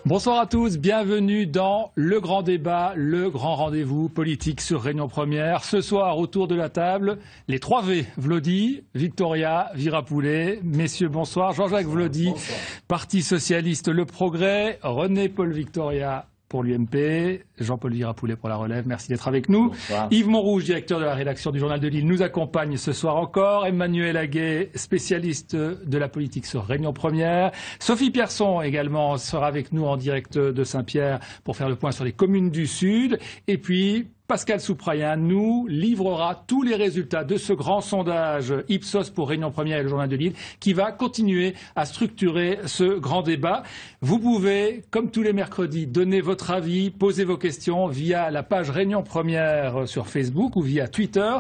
Bonsoir à tous, bienvenue dans le grand débat, le grand rendez-vous politique sur Réunion Première. Ce soir, autour de la table, les 3 V, Vlody, Victoria, Virapoulet. Messieurs, bonsoir. Jean-Jacques Vlody, Parti Socialiste Le Progrès, René-Paul Victoria pour l'UMP, Jean-Paul Virapoulet pour La Relève. Merci d'être avec nous. Bonsoir. Yves Montrouge, directeur de la rédaction du Journal de Lille, nous accompagne ce soir encore. Emmanuel Aguet, spécialiste de la politique sur Réunion Première. Sophie Pierson également sera avec nous en direct de Saint-Pierre pour faire le point sur les communes du Sud. Et puis Pascal Souprayen nous livrera tous les résultats de ce grand sondage Ipsos pour Réunion Première et le Journal de Lille qui va continuer à structurer ce grand débat. Vous pouvez, comme tous les mercredis, donner votre avis, poser vos questions via la page Réunion Première sur Facebook ou via Twitter,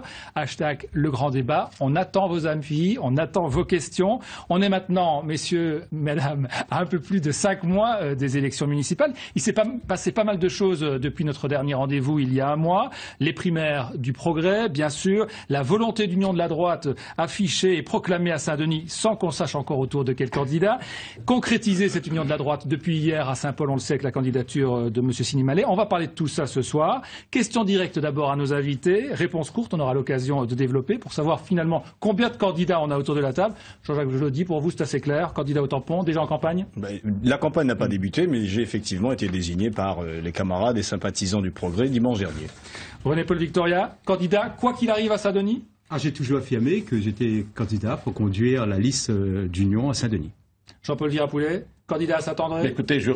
#le grand débat. On attend vos avis, on attend vos questions. On est maintenant, messieurs, mesdames, à un peu plus de 5 mois des élections municipales. Il s'est passé pas mal de choses depuis notre dernier rendez-vous il y a un mois. Les primaires du Progrès, bien sûr, la volonté d'union de la droite affichée et proclamée à Saint-Denis sans qu'on sache encore autour de quel candidat. Concrétiser cette union de la droite depuis hier à Saint-Paul, on le sait, avec la candidature de M. Sinimalé. On va parler de tout ça ce soir. Question directe d'abord à nos invités. Réponse courte, on aura l'occasion de développer pour savoir finalement combien de candidats on a autour de la table. Jean-Jacques Vlody, pour vous, c'est assez clair. Candidat au tampon, déjà en campagne? La campagne n'a pas débuté, mais j'ai effectivement été désigné par les camarades et sympathisants du Progrès dimanche dernier. René-Paul Victoria, candidat, quoi qu'il arrive à Saint-Denis? J'ai toujours affirmé que j'étais candidat pour conduire la liste d'union à Saint-Denis. Jean-Paul Virapoulet, candidat à Saint-André? Écoutez, je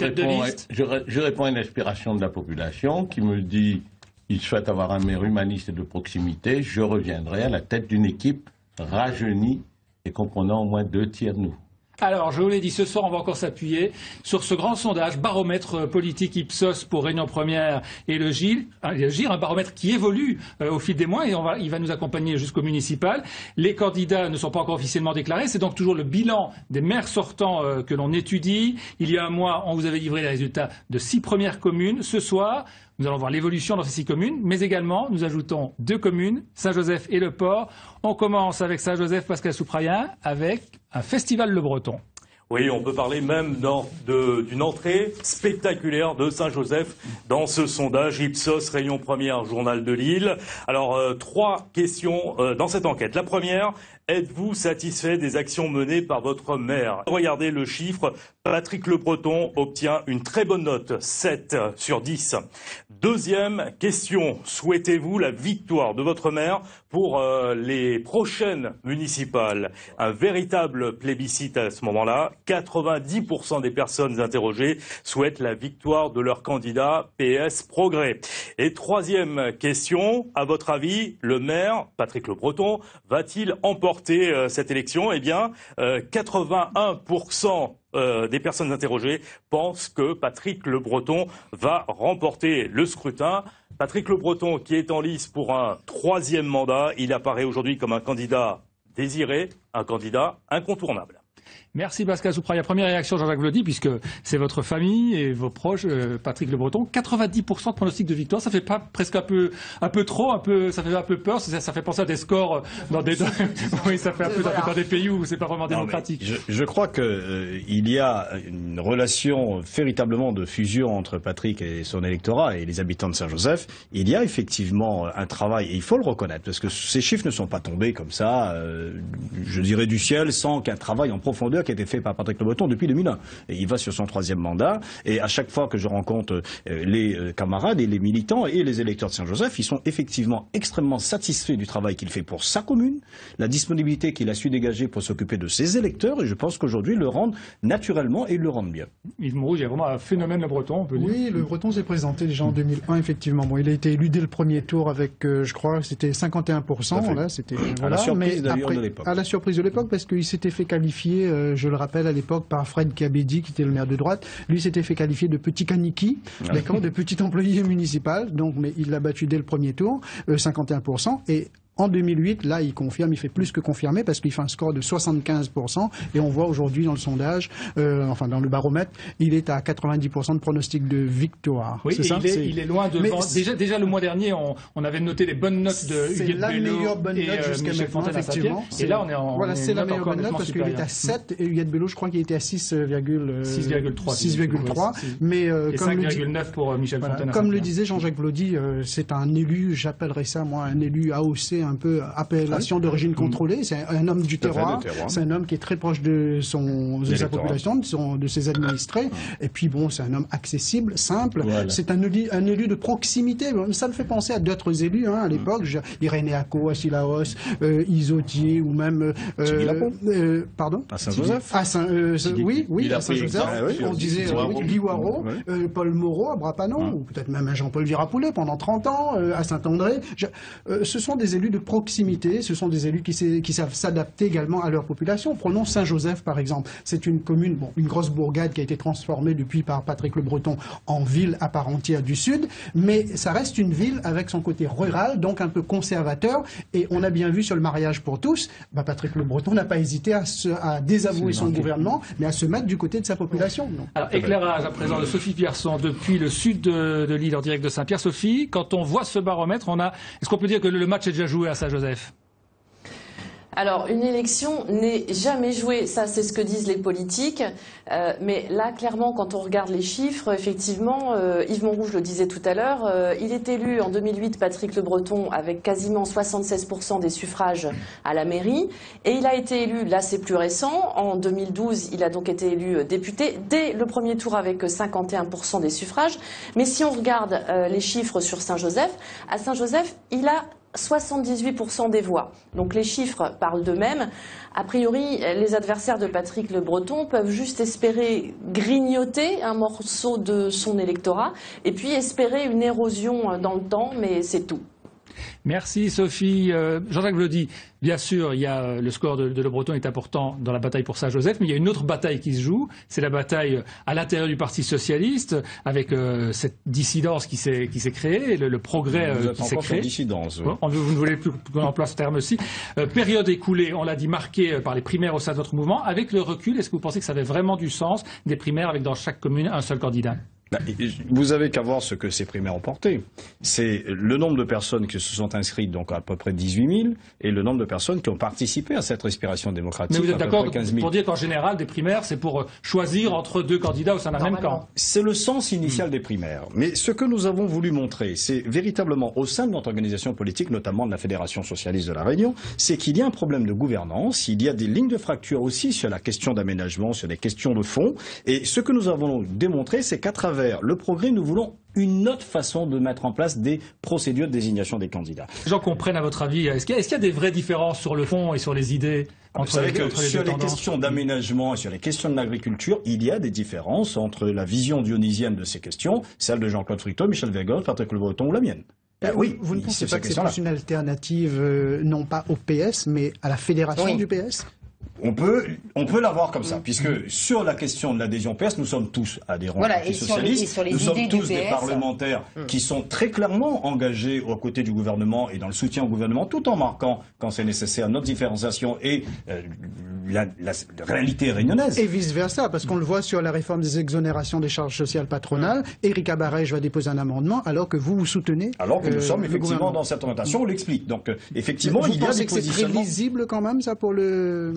réponds à une aspiration de la population qui me dit qu'il souhaite avoir un maire humaniste et de proximité. Je reviendrai à la tête d'une équipe rajeunie et comprenant au moins 2 tiers de nous. Alors, je vous l'ai dit, ce soir, on va encore s'appuyer sur ce grand sondage, baromètre politique Ipsos pour Réunion Première et le GIR, un baromètre qui évolue au fil des mois et il va nous accompagner jusqu'au municipal. Les candidats ne sont pas encore officiellement déclarés, c'est donc toujours le bilan des maires sortants que l'on étudie. Il y a un mois, on vous avait livré les résultats de 6 premières communes. Ce soir, nous allons voir l'évolution dans ces 6 communes, mais également, nous ajoutons 2 communes, Saint-Joseph et Le Port. On commence avec Saint-Joseph, Pascal Souprayen, avec un festival Le Breton. Oui, on peut parler même d'une entrée spectaculaire de Saint-Joseph dans ce sondage Ipsos Réunion Première Journal de Lille. Alors, 3 questions dans cette enquête. La première, êtes-vous satisfait des actions menées par votre maire? Regardez le chiffre, Patrick Le Breton obtient une très bonne note, 7 sur 10. Deuxième question, souhaitez-vous la victoire de votre maire pour les prochaines municipales? Un véritable plébiscite à ce moment-là. 90% des personnes interrogées souhaitent la victoire de leur candidat PS Progrès. Et troisième question, à votre avis, le maire, Patrick Le Breton, va-t-il emporter cette élection? Eh bien, 81% des personnes interrogées pensent que Patrick Le Breton va remporter le scrutin. Patrick Le Breton, qui est en lice pour un 3e mandat, il apparaît aujourd'hui comme un candidat désiré, un candidat incontournable. Merci Pascal Souprayen. Première réaction, Jean-Jacques Vlody, puisque c'est votre famille et vos proches, Patrick Le Breton. 90% de pronostic de victoire, ça fait pas presque un peu trop, ça fait un peu peur, ça fait penser à des scores dans des oui, ça fait un peu dans des pays où c'est pas vraiment démocratique. Je crois que il y a une relation véritablement de fusion entre Patrick et son électorat et les habitants de Saint-Joseph. Il y a effectivement un travail, et il faut le reconnaître, parce que ces chiffres ne sont pas tombés comme ça, je dirais du ciel, sans qu'un travail en profondeur qui a été fait par Patrick Le Breton depuis 2001. Et il va sur son 3e mandat. Et à chaque fois que je rencontre les camarades et les militants et les électeurs de Saint-Joseph, ils sont effectivement extrêmement satisfaits du travail qu'il fait pour sa commune, la disponibilité qu'il a su dégager pour s'occuper de ses électeurs. Et je pense qu'aujourd'hui, ils le rendent naturellement et ils le rendent bien. Yves Montrouge, il y a vraiment un phénomène Le Breton, on peut dire. Oui, Le Breton s'est présenté déjà en 2001, effectivement. Bon, il a été élu dès le premier tour avec, je crois, c'était 51%. Là, c'était à la surprise d'ailleurs de l'époque. À la surprise de l'époque, parce qu'il s'était fait qualifier, je le rappelle à l'époque, par Fred Kabedi, qui était le maire de droite. Lui s'était fait qualifier de petit caniki, d'accord, de petit employé municipal. Donc, mais il l'a battu dès le premier tour, 51%. Et En 2008, là, il confirme, il fait plus que confirmer parce qu'il fait un score de 75% et on voit aujourd'hui dans le sondage, enfin dans le baromètre, il est à 90% de pronostic de victoire. Oui, c'est ça il est loin devant. Déjà le mois dernier, on avait noté les bonnes notes de Huguette Bello. C'est la meilleure bonne note jusqu'à Michel maintenant, Fontaine effectivement. Et là, on est en voilà, c'est la meilleure bonne note parce qu'il est à 7 et Huguette Bello, je crois qu'il était à 6,3. Mais et 5,9 pour Michel Fontaine. Comme le disait Jean-Jacques Vlody, c'est un élu, j'appellerais ça moi un élu AOC, un peu appellation d'origine contrôlée. C'est un homme du terroir. C'est un homme qui est très proche de sa population, de ses administrés. Et puis bon, c'est un homme accessible, simple. Voilà. C'est un élu de proximité. Ça me fait penser à d'autres élus à l'époque. Irénée Acco, Asilaos, Isotier ou même pardon. À Saint-Joseph. Oui, à Saint-Joseph. On disait Guy Waro, Paul Moreau à Brapanon, ou peut-être même un Jean-Paul Virapoulet pendant 30 ans à Saint-André. Ce sont des élus de proximité, ce sont des élus qui savent s'adapter également à leur population. Prenons Saint-Joseph par exemple. C'est une commune, une grosse bourgade qui a été transformée depuis par Patrick Le Breton en ville à part entière du Sud, mais ça reste une ville avec son côté rural, donc un peu conservateur. Et on a bien vu sur le mariage pour tous, Patrick Le Breton n'a pas hésité à désavouer son gouvernement, mais à se mettre du côté de sa population. Donc. Alors, éclairage à présent de Sophie Pierson depuis le sud de l'île en direct de Saint-Pierre. Sophie, quand on voit ce baromètre, est-ce qu'on peut dire que le match est déjà joué à Saint-Joseph ? Alors, une élection n'est jamais jouée, ça c'est ce que disent les politiques, mais là, clairement, quand on regarde les chiffres, effectivement, Yves Montrouge le disait tout à l'heure, il est élu en 2008, Patrick Le Breton, avec quasiment 76% des suffrages à la mairie, et il a été élu, là c'est plus récent, en 2012, il a donc été élu député, dès le premier tour avec 51% des suffrages, mais si on regarde les chiffres sur Saint-Joseph, à Saint-Joseph, il a 78% des voix. Donc les chiffres parlent d'eux-mêmes. A priori, les adversaires de Patrick Le Breton peuvent juste espérer grignoter un morceau de son électorat et puis espérer une érosion dans le temps, mais c'est tout. Merci Sophie. Jean-Jacques Vlody, bien sûr, le score de Le Breton est important dans la bataille pour Saint-Joseph, mais il y a une autre bataille qui se joue, c'est la bataille à l'intérieur du Parti socialiste, avec cette dissidence qui s'est créée, le progrès qui s'est créé. Dissidence, oui. Vous ne voulez plus qu'on emploie ce terme-ci. Période écoulée, on l'a dit, marquée par les primaires au sein de notre mouvement. Avec le recul, est-ce que vous pensez que ça avait vraiment du sens, des primaires avec dans chaque commune un seul candidat ? Vous avez qu'à voir ce que ces primaires ont porté. C'est le nombre de personnes qui se sont inscrites, donc à peu près 18 000, et le nombre de personnes qui ont participé à cette respiration démocratique. Mais vous êtes d'accord pour dire qu'en général, des primaires, c'est pour choisir entre deux candidats au sein d'un même camp? C'est le sens initial des primaires. Mais ce que nous avons voulu montrer, c'est véritablement au sein de notre organisation politique, notamment de la Fédération socialiste de la Réunion, c'est qu'il y a un problème de gouvernance, il y a des lignes de fracture aussi sur la question d'aménagement, sur des questions de fond. Et ce que nous avons démontré, c'est qu'à travers le progrès, nous voulons une autre façon de mettre en place des procédures de désignation des candidats. Les gens comprennent, à votre avis, est-ce qu'il y a des vraies différences sur le fond et sur les idées entre les deux tendances ? Sur les questions d'aménagement et sur les questions de l'agriculture, il y a des différences entre la vision dionysienne de ces questions, celle de Jean-Claude Frictot, Michel Vergoz, Patrick Le Breton ou la mienne. Oui, vous ne pensez pas que c'est plus une alternative, non pas au PS, mais à la fédération du PS ? On peut l'avoir comme ça, puisque sur la question de l'adhésion PS, nous sommes tous adhérents au Parti socialiste, nous sommes tous des parlementaires qui sont très clairement engagés aux côtés du gouvernement et dans le soutien au gouvernement, tout en marquant, quand c'est nécessaire, notre différenciation et la réalité réunionnaise. Et vice-versa, parce qu'on le voit sur la réforme des exonérations des charges sociales patronales, Éric Abarège va déposer un amendement alors que vous soutenez alors que nous sommes effectivement dans cette orientation, on l'explique. Donc effectivement, il y a des positionnements... Vous pensez que c'est très lisible quand même, ça, pour le...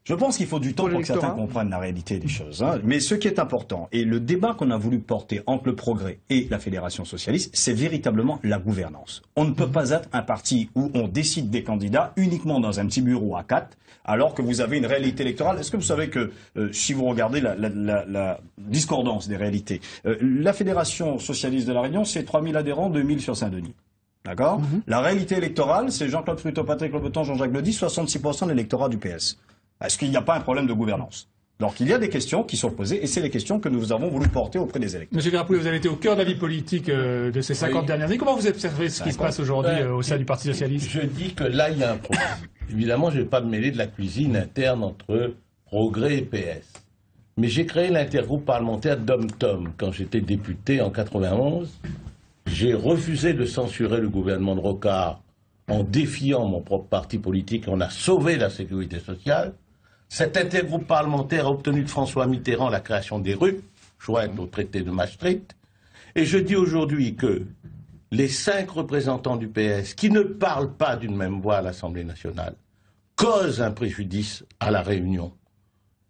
Je pense qu'il faut du temps pour que certains comprennent la réalité des choses. Mais ce qui est important, et le débat qu'on a voulu porter entre le Progrès et la Fédération socialiste, c'est véritablement la gouvernance. On ne peut pas être un parti où on décide des candidats uniquement dans un petit bureau à 4, alors que vous avez une réalité électorale. Est-ce que vous savez que, si vous regardez la discordance des réalités, la Fédération socialiste de la Réunion, c'est 3000 adhérents, 2000 sur Saint-Denis. D'accord ? La réalité électorale, c'est Jean-Claude Frictot, Patrick Le Breton, Jean-Jacques Vlody, 66% de l'électorat du PS. Est-ce qu'il n'y a pas un problème de gouvernance ? Donc il y a des questions qui sont posées et c'est les questions que nous avons voulu porter auprès des électeurs. Monsieur Virapoulet, vous avez été au cœur de la vie politique de ces 50 dernières années. Comment vous observez ce qui se passe aujourd'hui au sein du Parti socialiste ? Je dis que là, il y a un problème. Évidemment, je ne vais pas me mêler de la cuisine interne entre Progrès et PS. Mais j'ai créé l'intergroupe parlementaire Dom-Tom quand j'étais député en 91. J'ai refusé de censurer le gouvernement de Rocard en défiant mon propre parti politique, on a sauvé la sécurité sociale. Cet intergroupe parlementaire a obtenu de François Mitterrand la création des RUP, jointes au traité de Maastricht. Et je dis aujourd'hui que les 5 représentants du PS, qui ne parlent pas d'une même voix à l'Assemblée nationale, causent un préjudice à la Réunion.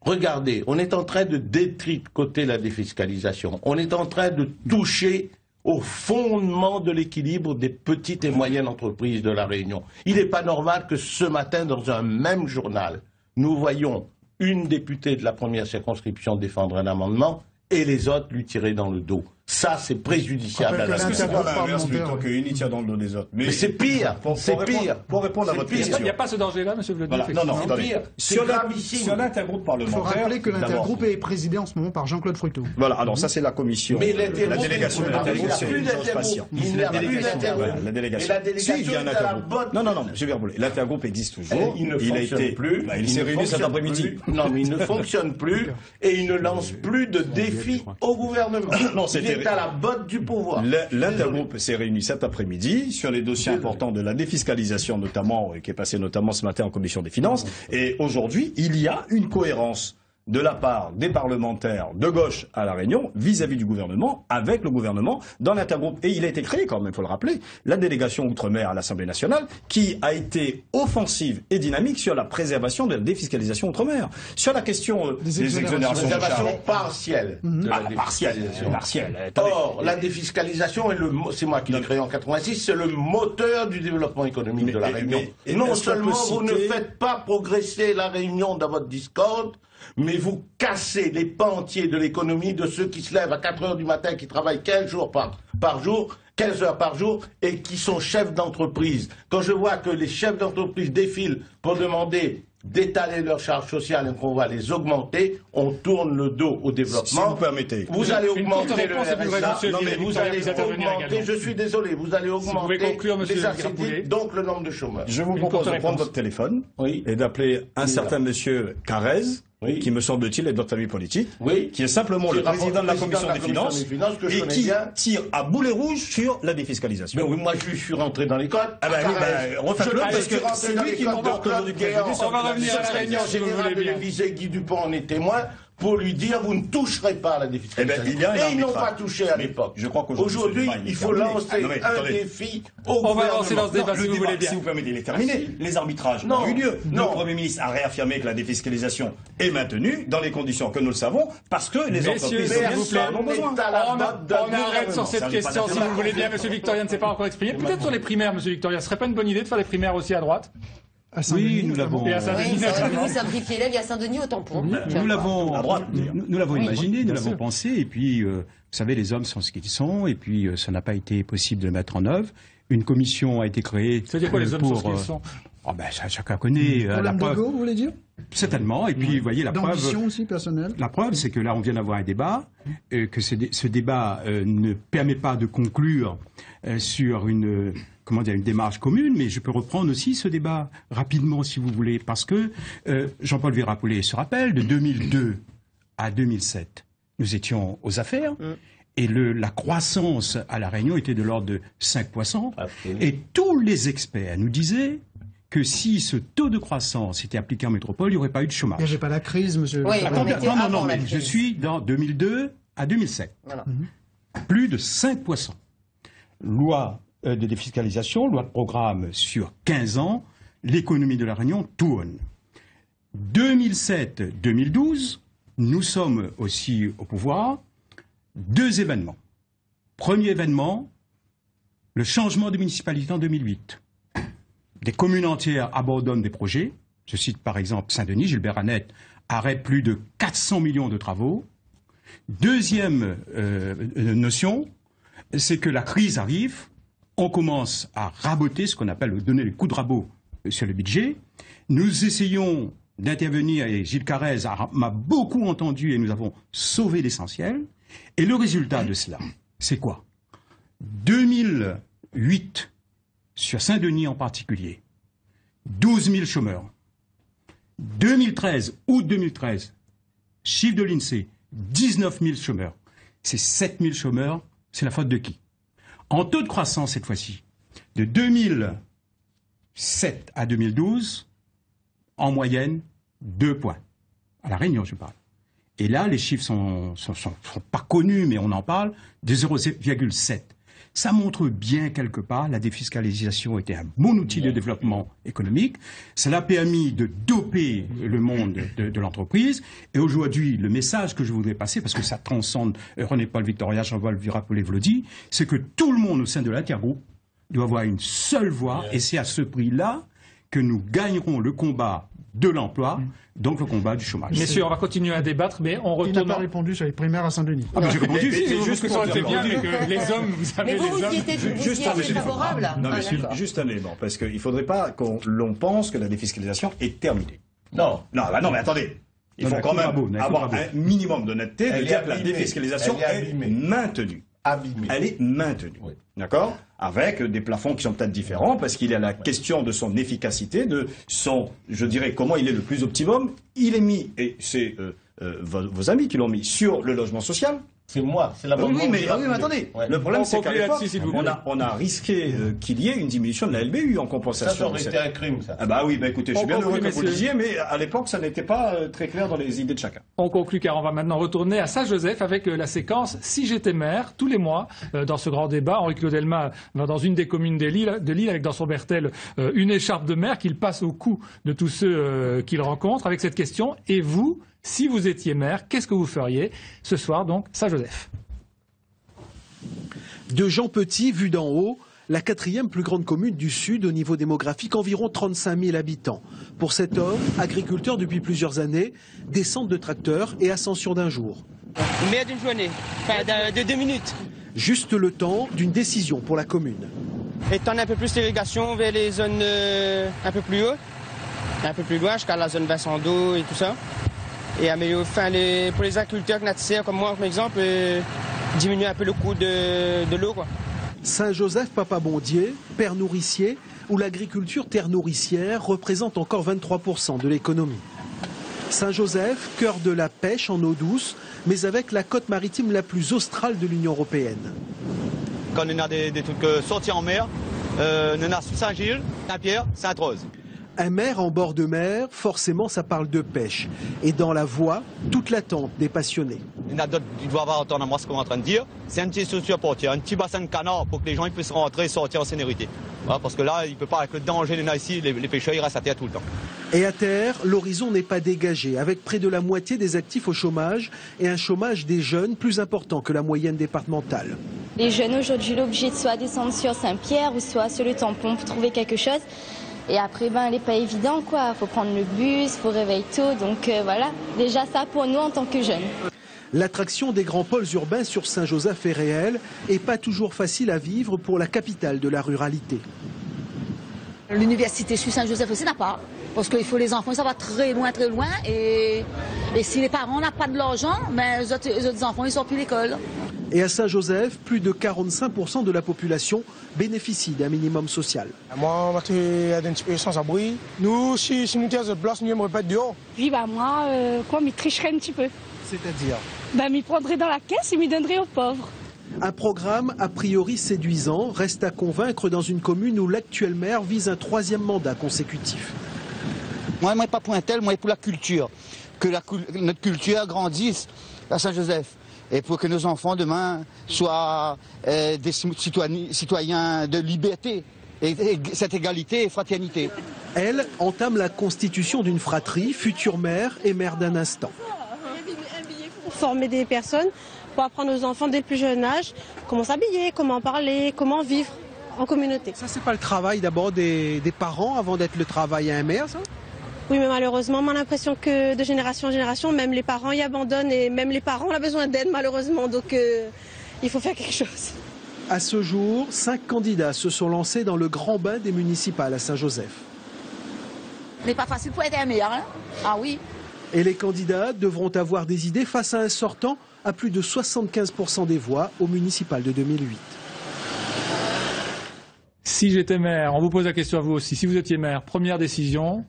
Regardez, on est en train de détricoter la défiscalisation. On est en train de toucher au fondement de l'équilibre des petites et moyennes entreprises de la Réunion. Il n'est pas normal que ce matin, dans un même journal, nous voyons une députée de la première circonscription défendre un amendement et les autres lui tirer dans le dos. Ça, c'est préjudiciable à la Est-ce que c'est pas l'inverse plutôt qu'une tire dans le dos des autres? Mais c'est pire, c'est pire. Pour répondre à votre question. Il n'y a pas ce danger-là, M. Vlody? Voilà. Non, c'est pire. C'est gravissime. Sur l'intergroupe Il parlementaire. faut rappeler que l'intergroupe est présidé en ce moment par Jean-Claude Fructeau. Voilà, alors ça c'est la commission. Mais la délégation. Il n'y a plus d'intergroupe. Il n'y a plus d'intergroupe. La délégation. Et la délégation Si, il y a un est à la intergroupe. botte. Non, M. Verboulé. L'intergroupe existe toujours. Il ne fonctionne plus. Il s'est réuni cet après-midi. Non, mais il ne fonctionne plus et il ne lance plus de défis au gouvernement. Il est à la botte du pouvoir. L'intergroupe s'est réuni cet après-midi sur les dossiers importants de la défiscalisation notamment, qui est passé notamment ce matin en commission des finances. Et aujourd'hui, il y a une cohérence de la part des parlementaires de gauche à La Réunion vis-à-vis du gouvernement, avec le gouvernement dans l'intergroupe. Et il a été créé quand même, il faut le rappeler, la délégation Outre-mer à l'Assemblée nationale qui a été offensive et dynamique sur la préservation de la défiscalisation Outre-mer. Sur la question des exonérations de charges. Partielle. Partielle. Or, la défiscalisation, c'est moi qui l'ai créé en 86, c'est le moteur du développement économique de La Réunion. Non seulement vous ne faites pas progresser La Réunion dans votre discorde, mais vous cassez les pans entiers de l'économie de ceux qui se lèvent à 4 heures du matin, qui travaillent 15 heures par jour, et qui sont chefs d'entreprise. Quand je vois que les chefs d'entreprise défilent pour demander d'étaler leurs charges sociales et qu'on va les augmenter, on tourne le dos au développement. Si vous permettez. Vous allez augmenter le RSA. Non, mais vous allez augmenter, je suis désolé, vous allez augmenter les ACD, donc le nombre de chômeurs. Je vous propose de prendre votre téléphone et d'appeler un certain monsieur Carrez, qui me semble-t-il est de votre famille politique, qui est simplement le président de la commission des finances et qui tire à boulet rouge sur la défiscalisation. Mais oui, moi je suis rentré dans l'école. Ah ben oui, refaites-le parce que c'est lui qui m'emporte aujourd'hui. On va revenir à la Réunion si vous voulez bien. Guy Dupont en est témoin. Pour lui dire, vous ne toucherez pas à la défiscalisation. Et ils n'ont pas touché à l'époque. Je crois qu'aujourd'hui, il faut lancer un défi au gouvernement. On va lancer dans ce débat si vous voulez bien. Si vous permettez, il est terminé. Les arbitrages ont eu lieu. Le Premier ministre a réaffirmé que la défiscalisation est maintenue dans les conditions que nous le savons, parce que les entreprises en ont besoin. On arrête sur cette question si vous voulez bien. Monsieur Victorien ne s'est pas encore exprimé. Peut-être sur les primaires, Monsieur Victorien. Ce serait pas une bonne idée de faire les primaires aussi à droite? Oui, nous l'avons. Et à Saint-Denis, c'est un briefing à Saint-Denis au tampon. Nous l'avons imaginé, nous l'avons pensé, et puis, vous savez, les hommes sont ce qu'ils sont, et puis ça n'a pas été possible de le mettre en œuvre. Une commission a été créée. C'est-à-dire quoi, les hommes sont ce qu'ils sont? Chacun connaît la preuve. Vous voulez dire? Certainement. Et puis, vous voyez, la preuve. D'ambition aussi personnelle. La preuve, c'est que là, on vient d'avoir un débat, que ce débat ne permet pas de conclure sur une démarche commune, mais je peux reprendre aussi ce débat rapidement, si vous voulez, parce que Jean-Paul Vérapollet se rappelle, de 2002 à 2007, nous étions aux affaires. Et la croissance à La Réunion était de l'ordre de 5%. Et tous les experts nous disaient que si ce taux de croissance était appliqué en métropole, il n'y aurait pas eu de chômage. Il n'y avait pas la crise, monsieur. Oui, non, mais je suis dans 2002 à 2007. Voilà. Plus de 5%. Loi de défiscalisation, loi de programme sur 15 ans, l'économie de La Réunion tourne. 2007-2012, nous sommes aussi au pouvoir. 2 événements. Premier événement, le changement de municipalité en 2008. Des communes entières abandonnent des projets. Je cite par exemple Saint-Denis, Gilbert Annette arrête plus de 400 millions de travaux. Deuxième notion, c'est que la crise arrive, on commence à raboter, ce qu'on appelle donner le coup de rabot sur le budget. Nous essayons d'intervenir, et Gilles Carrez m'a beaucoup entendu, et nous avons sauvé l'essentiel. Et le résultat de cela, c'est quoi? 2008, sur Saint-Denis en particulier, 12 000 chômeurs. 2013, août 2013, chiffre de l'INSEE, 19 000 chômeurs. C'est 7 000 chômeurs, c'est la faute de qui? En taux de croissance cette fois-ci, de 2000 2007 à 2012, en moyenne, 2 points. À La Réunion, je parle. Et là, les chiffres sont pas connus, mais on en parle, de 0,7. Ça montre bien, quelque part, la défiscalisation était un bon outil de développement économique. Cela a permis de doper le monde de l'entreprise. Et aujourd'hui, le message que je voudrais passer, parce que ça transcende René-Paul Victoria, Jean-Paul Virapolé-Vlody, c'est que tout le monde au sein de l'intergroupe doit avoir une seule voix. Et c'est à ce prix-là que nous gagnerons le combat de l'emploi, donc le combat du chômage. Messieurs, on va continuer à débattre, mais on retourne... Il n'a pas répondu sur les primaires à Saint-Denis. Ah, mais j'ai répondu. C'est juste que ça aurait été bien, mais que les hommes, vous savez, Mais vous les hommes... y étiez favorable. Non, mais juste un élément, parce qu'il ne faudrait pas l'on pense que la défiscalisation est terminée. Non. Non, non, mais attendez. Il faut quand même avoir un minimum d'honnêteté de dire que la défiscalisation est maintenue. Elle est maintenue. Oui. D'accord? Avec des plafonds qui sont peut-être différents, parce qu'il y a la question de son efficacité, de son, je dirais, comment il est le plus optimum. Il est mis, et c'est vos amis qui l'ont mis, sur le logement social. C'est moi, c'est la bonne. Oui, mais attendez. Ouais. Le problème, c'est qu'à l'époque, on a risqué qu'il y ait une diminution de la LBU en compensation. Ça aurait été un crime, ça. Ah bah oui, bah écoutez, je suis bien heureux que vous le disiez, mais à l'époque, ça n'était pas très clair dans les idées de chacun. On conclut, car on va maintenant retourner à Saint-Joseph avec la séquence « Si j'étais maire », tous les mois, dans ce grand débat. Henri Claude Elma va dans une des communes de Lille, avec dans son bertel une écharpe de maire qu'il passe au cou de tous ceux qu'il rencontre, avec cette question « Et vous, si vous étiez maire, qu'est-ce que vous feriez ?» Ce soir, donc, Saint-Joseph. De Jean Petit, vu d'en haut, la 4e plus grande commune du Sud au niveau démographique, environ 35 000 habitants. Pour cet homme, agriculteur depuis plusieurs années, descente de tracteur et ascension d'un jour. Mais d'une journée, enfin de 2 minutes. Juste le temps d'une décision pour la commune. Étendre un peu plus l'irrigation vers les zones un peu plus haut, un peu plus loin, jusqu'à la zone bassin d'eau et tout ça. Et améliorer, enfin, pour les agriculteurs natisseurs comme moi, par exemple, diminuer un peu le coût de l'eau, quoi. Saint-Joseph Papa-Bondier, père nourricier, où l'agriculture terre nourricière représente encore 23% de l'économie. Saint-Joseph, cœur de la pêche en eau douce, mais avec la côte maritime la plus australe de l'Union européenne. Quand on a des trucs sortis en mer, on a Saint-Gilles, Saint-Pierre, Sainte-Rose. Un maire en bord de mer, forcément ça parle de pêche. Et dans la voix, toute l'attente des passionnés. Il y en a d'autres qui doivent entendre moi ce qu'on est en train de dire. C'est un petit structure portière, un petit bassin de canard pour que les gens puissent rentrer et sortir en sécurité. Voilà, parce que là, il ne peut pas, avec le danger des ici, les pêcheurs ils restent à terre tout le temps. Et à terre, l'horizon n'est pas dégagé, avec près de la moitié des actifs au chômage et un chômage des jeunes plus important que la moyenne départementale. Les jeunes aujourd'hui, l'obligé de soit descendre sur Saint-Pierre ou soit sur le tampon pour trouver quelque chose. Et après, ben, elle n'est pas évident, quoi. Faut prendre le bus, faut réveiller tôt. Donc voilà, déjà ça pour nous en tant que jeunes. L'attraction des grands pôles urbains sur Saint-Joseph est réelle et pas toujours facile à vivre pour la capitale de la ruralité. L'université sur Saint-Joseph aussi n'a pas. Parce qu'il faut les enfants, ça va très loin. Et si les parents n'ont pas de l'argent, ben, les autres enfants, ils sortent plus l'école. Et à Saint-Joseph, plus de 45% de la population bénéficie d'un minimum social. Moi, je suis un petit peu sans abri. Nous, si nous avons de place, nous n'aimerions pas être dehors. Oui, bah moi, m'y tricherais un petit peu. C'est-à-dire m'y prendrais dans la caisse et m'y donnerais aux pauvres. Un programme a priori séduisant reste à convaincre dans une commune où l'actuel maire vise un 3e mandat consécutif. Moi, je ne suis pas pour un tel, moi, je suis pour la culture. Que notre culture grandisse à Saint-Joseph. Et pour que nos enfants demain soient des citoyens de liberté, et cette égalité et fraternité. Elle entame la constitution d'une fratrie, future mère et mère d'un instant. Former des personnes pour apprendre aux enfants dès le plus jeune âge comment s'habiller, comment parler, comment vivre en communauté. Ça, c'est pas le travail d'abord des parents avant d'être le travail à un maire, ça ? Oui, mais malheureusement, on a l'impression que de génération en génération, même les parents y abandonnent et même les parents ont besoin d'aide, malheureusement. Donc, il faut faire quelque chose. À ce jour, 5 candidats se sont lancés dans le grand bain des municipales à Saint-Joseph. Ce n'est pas facile pour être un maire, hein ? Ah oui. Et les candidats devront avoir des idées face à un sortant à plus de 75% des voix au municipal de 2008. Si j'étais maire, on vous pose la question à vous aussi. Si vous étiez maire, première décision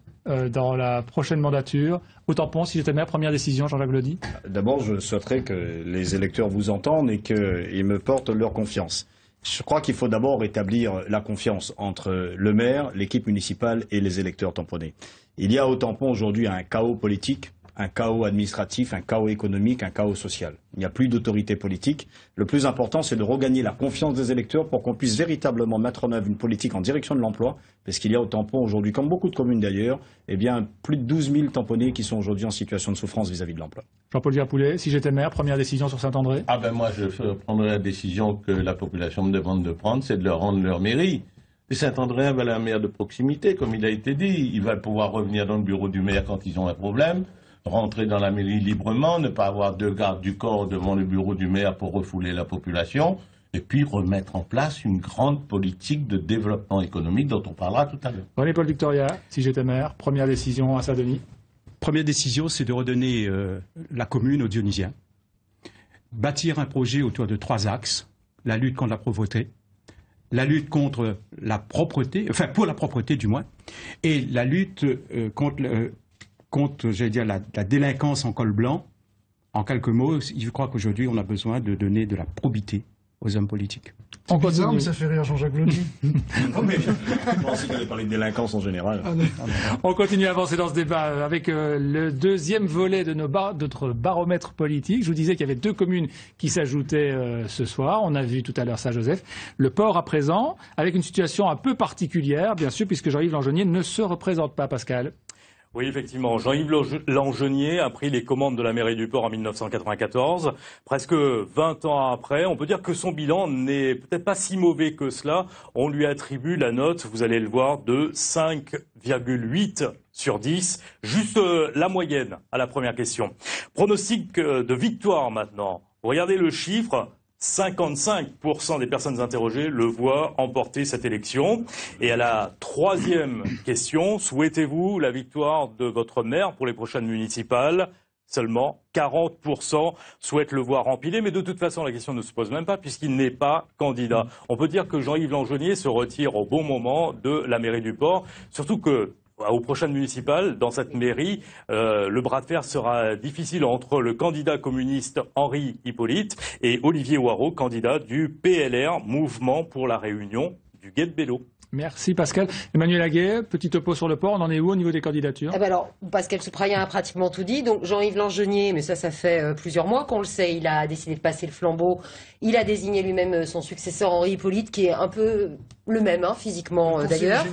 dans la prochaine mandature. Au tampon, si j'étais maire, première décision, Jean-Jacques Vlody. D'abord, je souhaiterais que les électeurs vous entendent et qu'ils me portent leur confiance. Je crois qu'il faut d'abord rétablir la confiance entre le maire, l'équipe municipale et les électeurs tamponnés. Il y a au tampon aujourd'hui un chaos politique, un chaos administratif, un chaos économique, un chaos social. Il n'y a plus d'autorité politique. Le plus important, c'est de regagner la confiance des électeurs pour qu'on puisse véritablement mettre en œuvre une politique en direction de l'emploi, parce qu'il y a au tampon aujourd'hui, comme beaucoup de communes d'ailleurs, eh bien, plus de 12 000 tamponnés qui sont aujourd'hui en situation de souffrance vis-à-vis de l'emploi. Jean-Paul Virapoulet, si j'étais maire, première décision sur Saint-André? Ah ben moi, je prendrais la décision que la population me demande de prendre, c'est de leur rendre leur mairie. Et Saint-André va un maire de proximité, comme il a été dit. Il va pouvoir revenir dans le bureau du maire quand ils ont un problème, rentrer dans la mairie librement, ne pas avoir deux gardes du corps devant le bureau du maire pour refouler la population, et puis remettre en place une grande politique de développement économique dont on parlera tout à l'heure. René-Paul Victoria, si j'étais maire, première décision à Saint-Denis? Première décision, c'est de redonner la commune aux Dionysiens. Bâtir un projet autour de 3 axes. La lutte contre la pauvreté, la lutte contre la propreté, enfin pour la propreté du moins, et la lutte contre j'allais dire, la délinquance en col blanc. En quelques mots, je crois qu'aujourd'hui, on a besoin de donner de la probité aux hommes politiques. C'est bizarre, mais ça fait rire Jean-Jacques Lodgy. Non, mais je pensais qu'il allait parler de délinquance en général. On continue à avancer dans ce débat avec le deuxième volet de notre baromètre politique. Je vous disais qu'il y avait 2 communes qui s'ajoutaient ce soir. On a vu tout à l'heure Saint-Joseph. Le Port à présent, avec une situation un peu particulière, bien sûr, puisque Jean-Yves Langenier ne se représente pas, Pascal. Oui, effectivement. Jean-Yves Langenier a pris les commandes de la mairie du Port en 1994. Presque 20 ans après, on peut dire que son bilan n'est peut-être pas si mauvais que cela. On lui attribue la note, vous allez le voir, de 5,8 sur 10. Juste la moyenne à la première question. Pronostic de victoire maintenant. Regardez le chiffre. 55% des personnes interrogées le voient emporter cette élection. Et à la 3e question, souhaitez-vous la victoire de votre maire pour les prochaines municipales? Seulement 40% souhaitent le voir empiler, mais de toute façon la question ne se pose même pas puisqu'il n'est pas candidat. On peut dire que Jean-Yves Langenier se retire au bon moment de la mairie du Port, surtout que aux prochaines municipales, dans cette mairie, le bras de fer sera difficile entre le candidat communiste Henri Hippolyte et Olivier Hoareau, candidat du PLR, Mouvement pour la Réunion du Guet-de-Bello. Merci Pascal. Emmanuel Aguet, petit topo sur le Port, on en est où au niveau des candidatures? Alors, Pascal Souprayen a pratiquement tout dit. Donc Jean-Yves Langenier, mais ça fait plusieurs mois qu'on le sait, il a décidé de passer le flambeau. Il a désigné lui-même son successeur Henri Hippolyte, qui est un peu le même, physiquement d'ailleurs.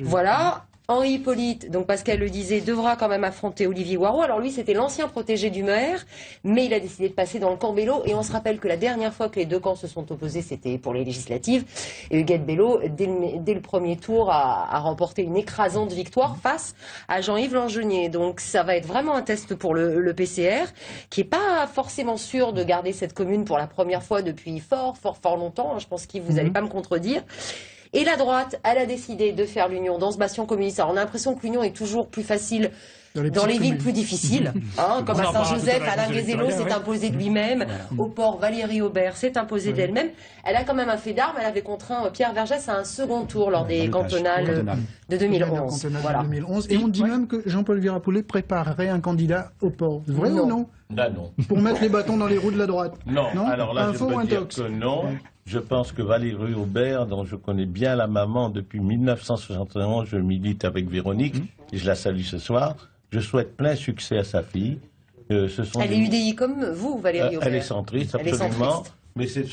Voilà. Henri Hippolyte, donc Pascal le disait, devra quand même affronter Olivier Hoareau. Alors lui, c'était l'ancien protégé du maire, mais il a décidé de passer dans le camp Bello. Et on se rappelle que la dernière fois que les 2 camps se sont opposés, c'était pour les législatives. Et Huguette Bello, dès le premier tour, a remporté une écrasante victoire face à Jean-Yves Langenier. Donc ça va être vraiment un test pour le PCR, qui est pas forcément sûr de garder cette commune pour la première fois depuis fort longtemps. Je pense que vous n'allez pas me contredire. Et la droite, elle a décidé de faire l'union dans ce bastion communiste. Alors on a l'impression que l'union est toujours plus facile dans les villes plus difficiles. Comme à Saint-Joseph, Alain Guézélo s'est imposé de lui-même. Au Port, Valérie Aubert s'est imposée d'elle-même. Elle a quand même un fait d'armes. Elle avait contraint Pierre Vergès à un second tour lors des cantonales de 2011. Voilà. Et on dit même que Jean-Paul Virapoulet préparerait un candidat au Port. Vrai ou non? Non. Pour mettre les bâtons dans les roues de la droite? Non. Alors là, je peux dire que non. Je pense que Valérie Aubert, dont je connais bien la maman depuis 1971, je milite avec Véronique, et je la salue ce soir. Je souhaite plein succès à sa fille. Elle est UDI comme vous, Valérie Aubert. Elle est centriste, absolument. Mais c'est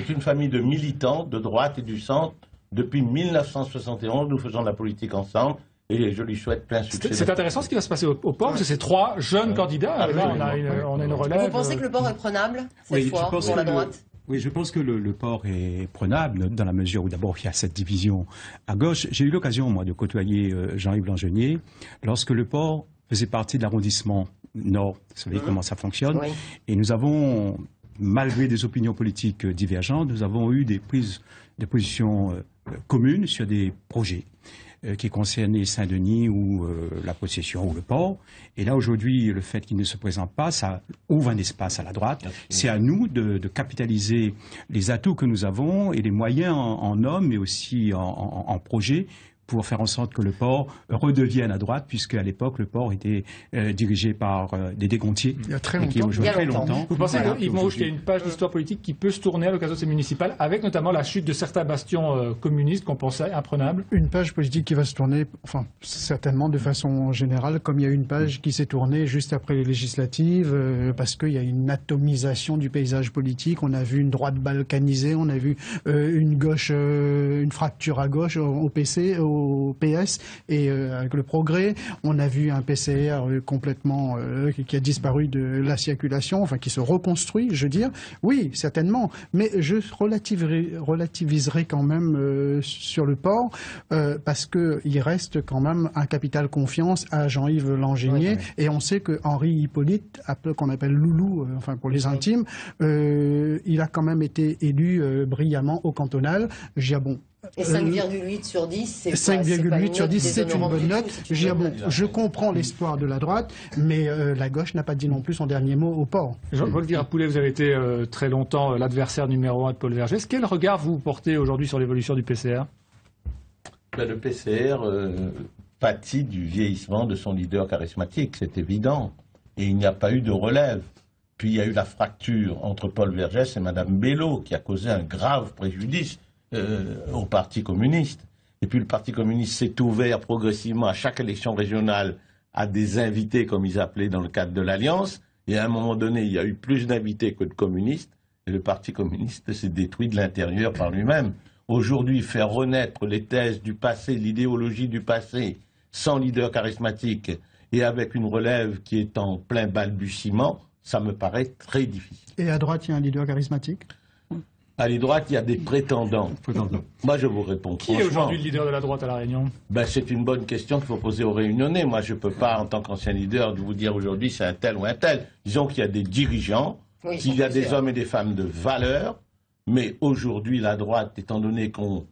une famille de militants de droite et du centre. Depuis 1971, nous faisons de la politique ensemble. Et je lui souhaite plein succès. C'est intéressant ce qui va se passer au Port, parce que c'est 3 jeunes candidats. Là, on a une relève. Vous pensez que le Port est prenable cette fois pour la droite? Oui, je pense que le Port est prenable dans la mesure où d'abord il y a cette division à gauche. J'ai eu l'occasion, moi, de côtoyer Jean-Yves Langenier lorsque le Port faisait partie de l'arrondissement Nord. Vous savez comment ça fonctionne. Oui. Et nous avons, malgré des opinions politiques divergentes, nous avons eu des prises de position communes sur des projets qui concernaient Saint-Denis ou la possession ou le Port. Et là, aujourd'hui, le fait qu'il ne se présente pas, ça ouvre un espace à la droite. C'est à nous de capitaliser les atouts que nous avons et les moyens en hommes, mais aussi en projets, pour faire en sorte que le port redevienne à droite, puisque à l'époque, le port était dirigé par des dégontiers. Il y a très longtemps. Très longtemps. Vous pensez qu'Yves Montrouge, il y a une page d'histoire politique qui peut se tourner à l'occasion de ces municipales, avec notamment la chute de certains bastions communistes qu'on pensait imprenables? Une page politique qui va se tourner, enfin, certainement de façon générale, comme il y a une page qui s'est tournée juste après les législatives, parce qu'il y a une atomisation du paysage politique. On a vu une droite balkanisée, on a vu une gauche, une fracture à gauche au PC, au PS et avec le Progrès. On a vu un PCR complètement qui a disparu de la circulation, enfin qui se reconstruit, je veux dire. Oui, certainement, mais je relativiserai quand même sur le port parce qu'il reste quand même un capital confiance à Jean-Yves Langenier et on sait que Henri Hippolyte, qu'on appelle Loulou, enfin pour les intimes, il a quand même été élu brillamment au cantonal. Bon, et 5,8 sur 10, c'est 5,8 sur 10, c'est une bonne note. Je comprends l'espoir de la droite, mais la gauche n'a pas dit non plus son dernier mot au port. Jean-Paul Virapoulet, vous avez été très longtemps l'adversaire numéro 1 de Paul Vergès. Quel regard vous portez aujourd'hui sur l'évolution du PCR? Le PCR pâtit du vieillissement de son leader charismatique, c'est évident. Et il n'y a pas eu de relève. Puis il y a eu la fracture entre Paul Vergès et Mme Bello, qui a causé un grave préjudice au Parti communiste. Et puis le Parti communiste s'est ouvert progressivement à chaque élection régionale à des invités, comme ils appelaient dans le cadre de l'Alliance. Et à un moment donné, il y a eu plus d'invités que de communistes. Et le Parti communiste s'est détruit de l'intérieur par lui-même. Aujourd'hui, faire renaître les thèses du passé, l'idéologie du passé, sans leader charismatique et avec une relève qui est en plein balbutiement, ça me paraît très difficile. Et à droite, il y a un leader charismatique? À la droite, il y a des prétendants. Moi, je vous réponds franchement. Qui est aujourd'hui le leader de la droite à La Réunion? C'est une bonne question qu'il faut poser aux Réunionnais. Moi, je ne peux pas, en tant qu'ancien leader, vous dire aujourd'hui c'est un tel ou un tel. Disons qu'il y a des dirigeants, qu'il y a des hommes et des femmes de valeur, mais aujourd'hui, la droite, étant donné qu'on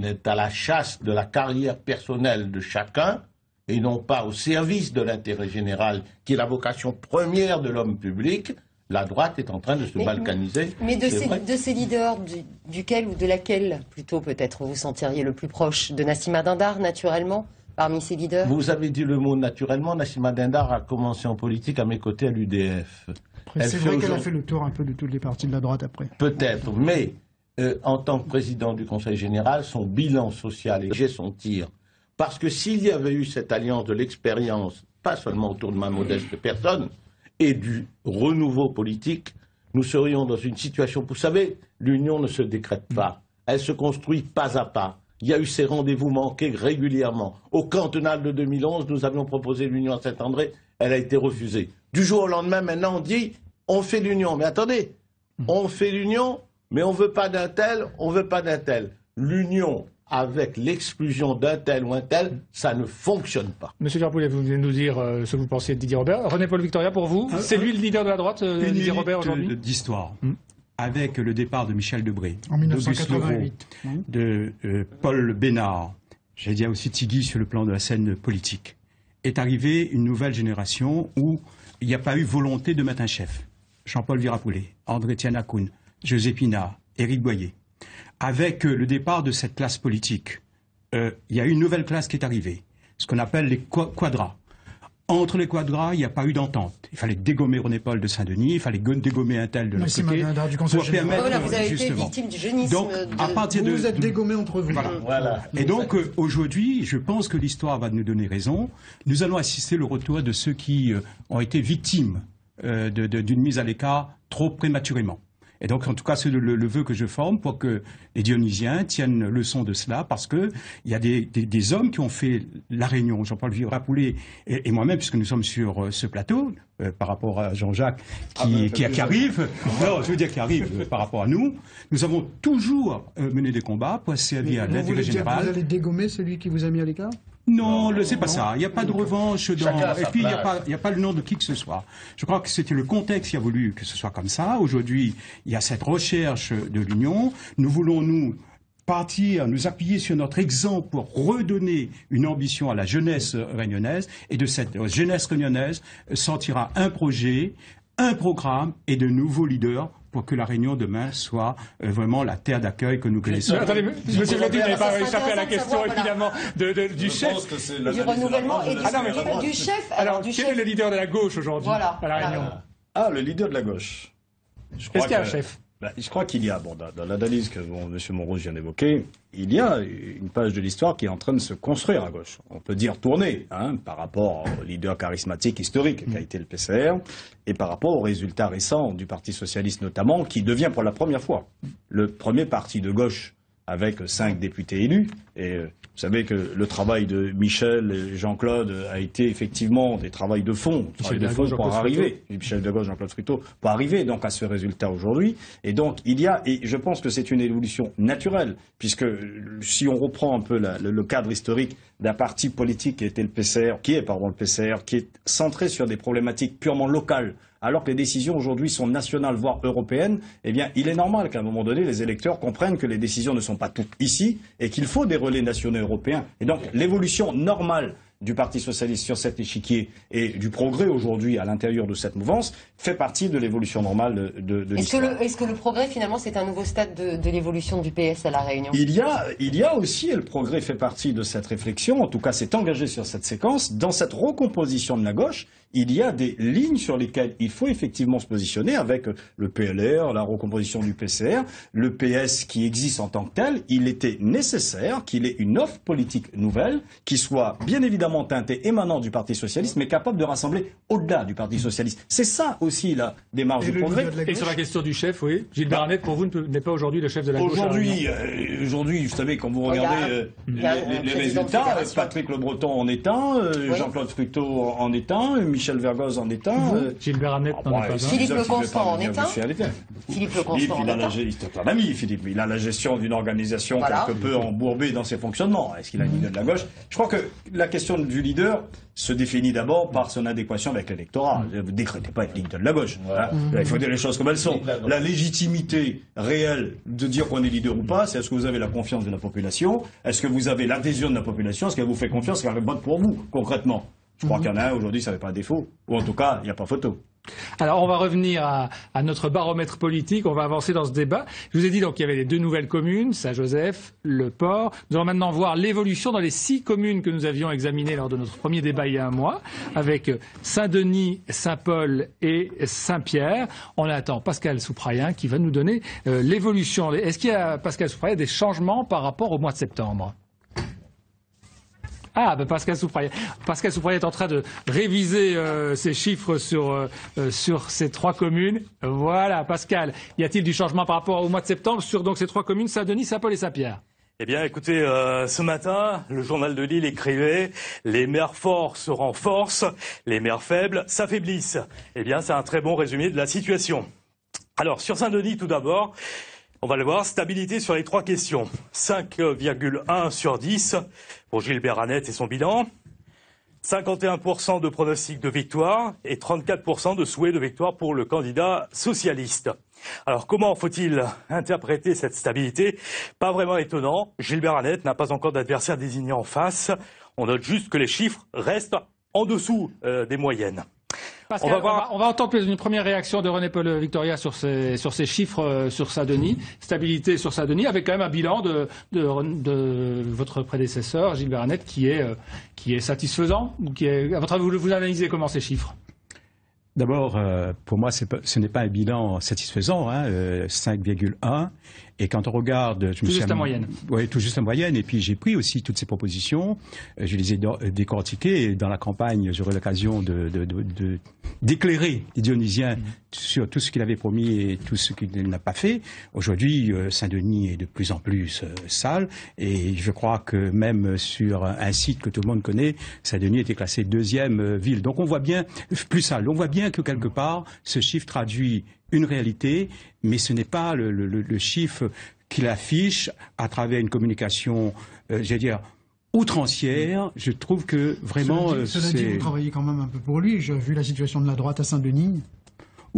est à la chasse de la carrière personnelle de chacun, et non pas au service de l'intérêt général, qui est la vocation première de l'homme public, la droite est en train de se balkaniser. Mais de ces leaders, duquel ou de laquelle, plutôt peut-être, vous sentiriez le plus proche? De Nassima Dindar, naturellement, parmi ces leaders? Vous avez dit le mot naturellement. Nassima Dindar a commencé en politique à mes côtés à l'UDF. C'est vrai qu'elle a fait le tour un peu de tous les partis de la droite après. Peut-être, mais en tant que président du Conseil général, son bilan social et son tir. Parce que s'il y avait eu cette alliance de l'expérience, pas seulement autour de ma modeste personne, et du renouveau politique, nous serions dans une situation... Vous savez, l'union ne se décrète pas. Elle se construit pas à pas. Il y a eu ces rendez-vous manqués régulièrement. Au cantonal de 2011, nous avions proposé l'union à Saint-André. Elle a été refusée. Du jour au lendemain, maintenant, on dit on fait l'union. Mais attendez, on fait l'union, mais on ne veut pas d'un tel, on ne veut pas d'un tel. L'union avec l'exclusion d'un tel ou un tel, ça ne fonctionne pas. Monsieur Virapoulet, vous venez nous dire ce que vous pensiez de Didier Robert. René-Paul Victoria, pour vous, c'est lui le leader de la droite, Didier Robert, aujourd'hui? D'histoire. Avec le départ de Michel Debré, en 1988, de Paul Bénard, j'allais dire aussi Tigui sur le plan de la scène politique, est arrivée une nouvelle génération où il n'y a pas eu volonté de mettre un chef. Jean-Paul Virapoulet, André-Étienne Akoun, José Pinard, Éric Boyer. Avec le départ de cette classe politique, il y a une nouvelle classe qui est arrivée, ce qu'on appelle les quadras. Entre les quadras, il n'y a pas eu d'entente. Il fallait dégommer René-Paul de Saint-Denis, il fallait dégommer un tel de l'autre côté. Pour permettre, voilà, vous avez été victime du jeunisme. Donc, à partir vous êtes dégommés entre vous. Voilà. Et donc, aujourd'hui, je pense que l'histoire va nous donner raison. Nous allons assister au retour de ceux qui ont été victimes d'une mise à l'écart trop prématurément. Et donc, en tout cas, c'est le vœu que je forme pour que les Dionysiens tiennent leçon de cela, parce que il y a des hommes qui ont fait la Réunion, Jean-Paul Virapoulet et moi-même, puisque nous sommes sur ce plateau, par rapport à Jean-Jacques qui arrive, non, je veux dire qui arrive par rapport à nous, nous avons toujours mené des combats pour servir à l'intérêt général. Vous allez dégommer celui qui vous a mis à l'écart? Non, c'est pas ça. Il n'y a pas de revanche dans... Et puis, il n'y a pas le nom de qui que ce soit. Je crois que c'était le contexte qui a voulu que ce soit comme ça. Aujourd'hui, il y a cette recherche de l'union. Nous voulons, nous appuyer sur notre exemple pour redonner une ambition à la jeunesse réunionnaise. Et de cette jeunesse réunionnaise sortira un projet un programme et de nouveaux leaders pour que la Réunion demain soit vraiment la terre d'accueil que nous connaissons. Attendez, monsieur Vladimir n'avait pas échappé à la question évidemment du chef. Du renouvellement et du chef. Alors, quel est le leader de la gauche aujourd'hui à la Réunion? Ah, le leader de la gauche. Est-ce qu'il y a un chef? Je crois qu'il y a, dans l'analyse que M. Monrose vient d'évoquer, il y a une page de l'histoire qui est en train de se construire à gauche. On peut dire tourner, par rapport au leader charismatique historique qu'a été le PCR, et par rapport aux résultats récents du Parti socialiste notamment, qui devient pour la première fois le premier parti de gauche avec 5 députés élus. Et vous savez que le travail de Michel et Jean-Claude a été effectivement des travaux de fond, pour arriver. Michel Degauche, Jean-Claude Fruteau, pour arriver donc à ce résultat aujourd'hui. Et donc il y a, et je pense que c'est une évolution naturelle, puisque si on reprend un peu le cadre historique d'un parti politique qui est le PCR, qui est centré sur des problématiques purement locales, alors que les décisions aujourd'hui sont nationales, voire européennes, eh bien, il est normal qu'à un moment donné, les électeurs comprennent que les décisions ne sont pas toutes ici et qu'il faut des relais nationaux européens. Et donc, l'évolution normale du Parti socialiste sur cet échiquier et du progrès aujourd'hui à l'intérieur de cette mouvance fait partie de l'évolution normale de l'histoire. Est-ce que le progrès, finalement, c'est un nouveau stade de l'évolution du PS à La Réunion? Il y a aussi, et le progrès fait partie de cette réflexion, en tout cas c'est engagé sur cette séquence, dans cette recomposition de la gauche, il y a des lignes sur lesquelles il faut effectivement se positionner avec le PLR, la recomposition du PCR, le PS qui existe en tant que tel. Il était nécessaire qu'il ait une offre politique nouvelle qui soit bien évidemment teintée émanant du Parti socialiste mais capable de rassembler au-delà du Parti socialiste. C'est ça aussi la démarche du progrès. Et sur la question du chef, oui, Gilles Barnett, pour vous, n'est pas aujourd'hui le chef de la gauche. Aujourd'hui, vous savez, quand vous regardez les résultats, Patrick Le Breton en est un, Jean-Claude Fruteau en est un, Michel Vergoz en est un. Gilles Barnett n'en est pas un. Philippe Le Constant en est un. Philippe, il a la gestion d'une organisation quelque peu embourbée dans ses fonctionnements. Est-ce qu'il a une leader de la gauche? Je crois que la question du leader se définit d'abord par son adéquation avec l'électorat. Vous ne décrétez pas être leader de la gauche. Il faut dire les choses comme elles sont. La légitimité réelle de dire qu'on est leader ou pas, c'est est-ce que vous avez la confiance de la population? Est-ce que vous avez l'adhésion de la population? Est-ce qu'elle vous fait confiance? Est-ce qu'elle vote pour vous, concrètement? Je crois qu'il y en a un aujourd'hui, ça n'avait pas défaut. Ou en tout cas, il n'y a pas photo. Alors, on va revenir à notre baromètre politique. On va avancer dans ce débat. Je vous ai dit donc qu'il y avait les 2 nouvelles communes, Saint-Joseph, Le Port. Nous allons maintenant voir l'évolution dans les 6 communes que nous avions examinées lors de notre premier débat il y a un mois, avec Saint-Denis, Saint-Paul et Saint-Pierre. On attend Pascal Souprayen qui va nous donner l'évolution. Est-ce qu'il y a, Pascal Souprayen, des changements par rapport au mois de septembre ? Pascal Souprayen est en train de réviser ses chiffres sur ces 3 communes. Voilà, Pascal. Y a-t-il du changement par rapport au mois de septembre sur donc ces 3 communes, Saint-Denis, Saint-Paul et Saint-Pierre? Eh bien, écoutez, ce matin, le journal de Lille écrivait « Les maires forts se renforcent, les maires faibles s'affaiblissent ». Eh bien, c'est un très bon résumé de la situation. Alors, sur Saint-Denis, tout d'abord, on va le voir, stabilité sur les 3 questions. 5,1 sur 10 pour Gilles Barnett et son bilan. 51% de pronostic de victoire et 34% de souhait de victoire pour le candidat socialiste. Alors comment faut-il interpréter cette stabilité? Pas vraiment étonnant. Gilles Barnett n'a pas encore d'adversaire désigné en face. On note juste que les chiffres restent en dessous des moyennes. Pascal, on va entendre une première réaction de René-Paul Victoria sur ces chiffres sur Saint-Denis, stabilité sur Saint-Denis, avec quand même un bilan de votre prédécesseur, Gilles Barnett, qui est satisfaisant. À votre avis, vous analysez comment ces chiffres? D'abord, pour moi, ce n'est pas un bilan satisfaisant, 5,1. Et quand on regarde... Tout juste la moyenne. Oui, tout juste la moyenne. Et puis j'ai pris aussi toutes ces propositions, je les ai décortiquées. Et dans la campagne, j'aurai l'occasion d'éclairer les Dionysiens sur tout ce qu'il avait promis et tout ce qu'il n'a pas fait. Aujourd'hui, Saint-Denis est de plus en plus sale. Et je crois que même sur un site que tout le monde connaît, Saint-Denis était classé 2e ville. Donc on voit bien, plus sale, on voit bien que quelque part, ce chiffre traduit une réalité, mais ce n'est pas le chiffre qu'il affiche à travers une communication, outrancière. Je trouve que vraiment... Cela dit, vous travaillez quand même un peu pour lui. J'ai vu la situation de la droite à Saint-Denis.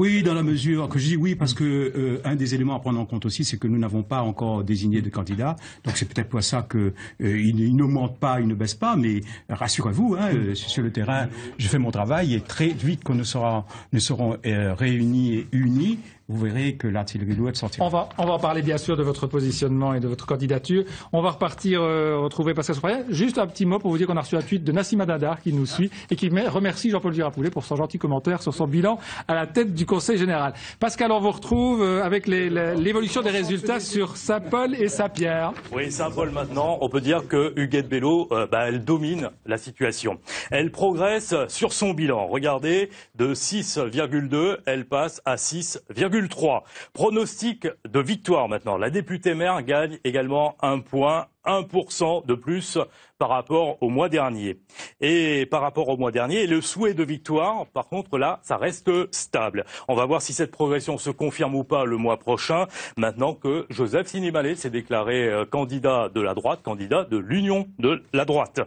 Oui, dans la mesure que je dis oui, parce que un des éléments à prendre en compte aussi, c'est que nous n'avons pas encore désigné de candidat. Donc c'est peut-être pour ça que il n'augmente pas, il ne baisse pas. Mais rassurez-vous, sur le terrain, je fais mon travail et très vite qu'on nous serons réunis et unis. Vous verrez que l'artillerie lourde sortira. On va en parler bien sûr de votre positionnement et de votre candidature. On va repartir retrouver Pascal Souffré. Juste un petit mot pour vous dire qu'on a reçu un tweet de Nassima Dindar qui nous suit et qui remercie Jean-Paul Girapoulet pour son gentil commentaire sur son bilan à la tête du Conseil général. Pascal, on vous retrouve avec l'évolution des résultats sur Saint-Paul et Saint-Pierre. Oui, Saint-Paul maintenant, on peut dire que Huguette Bello, elle domine la situation. Elle progresse sur son bilan. Regardez, de 6,2, elle passe à 6,3. Pronostic de victoire maintenant. La députée maire gagne également 1 point, 1% de plus par rapport au mois dernier. Et par rapport au mois dernier, le souhait de victoire, par contre là, ça reste stable. On va voir si cette progression se confirme ou pas le mois prochain, maintenant que Joseph Sinibalé s'est déclaré candidat de la droite, candidat de l'Union de la droite.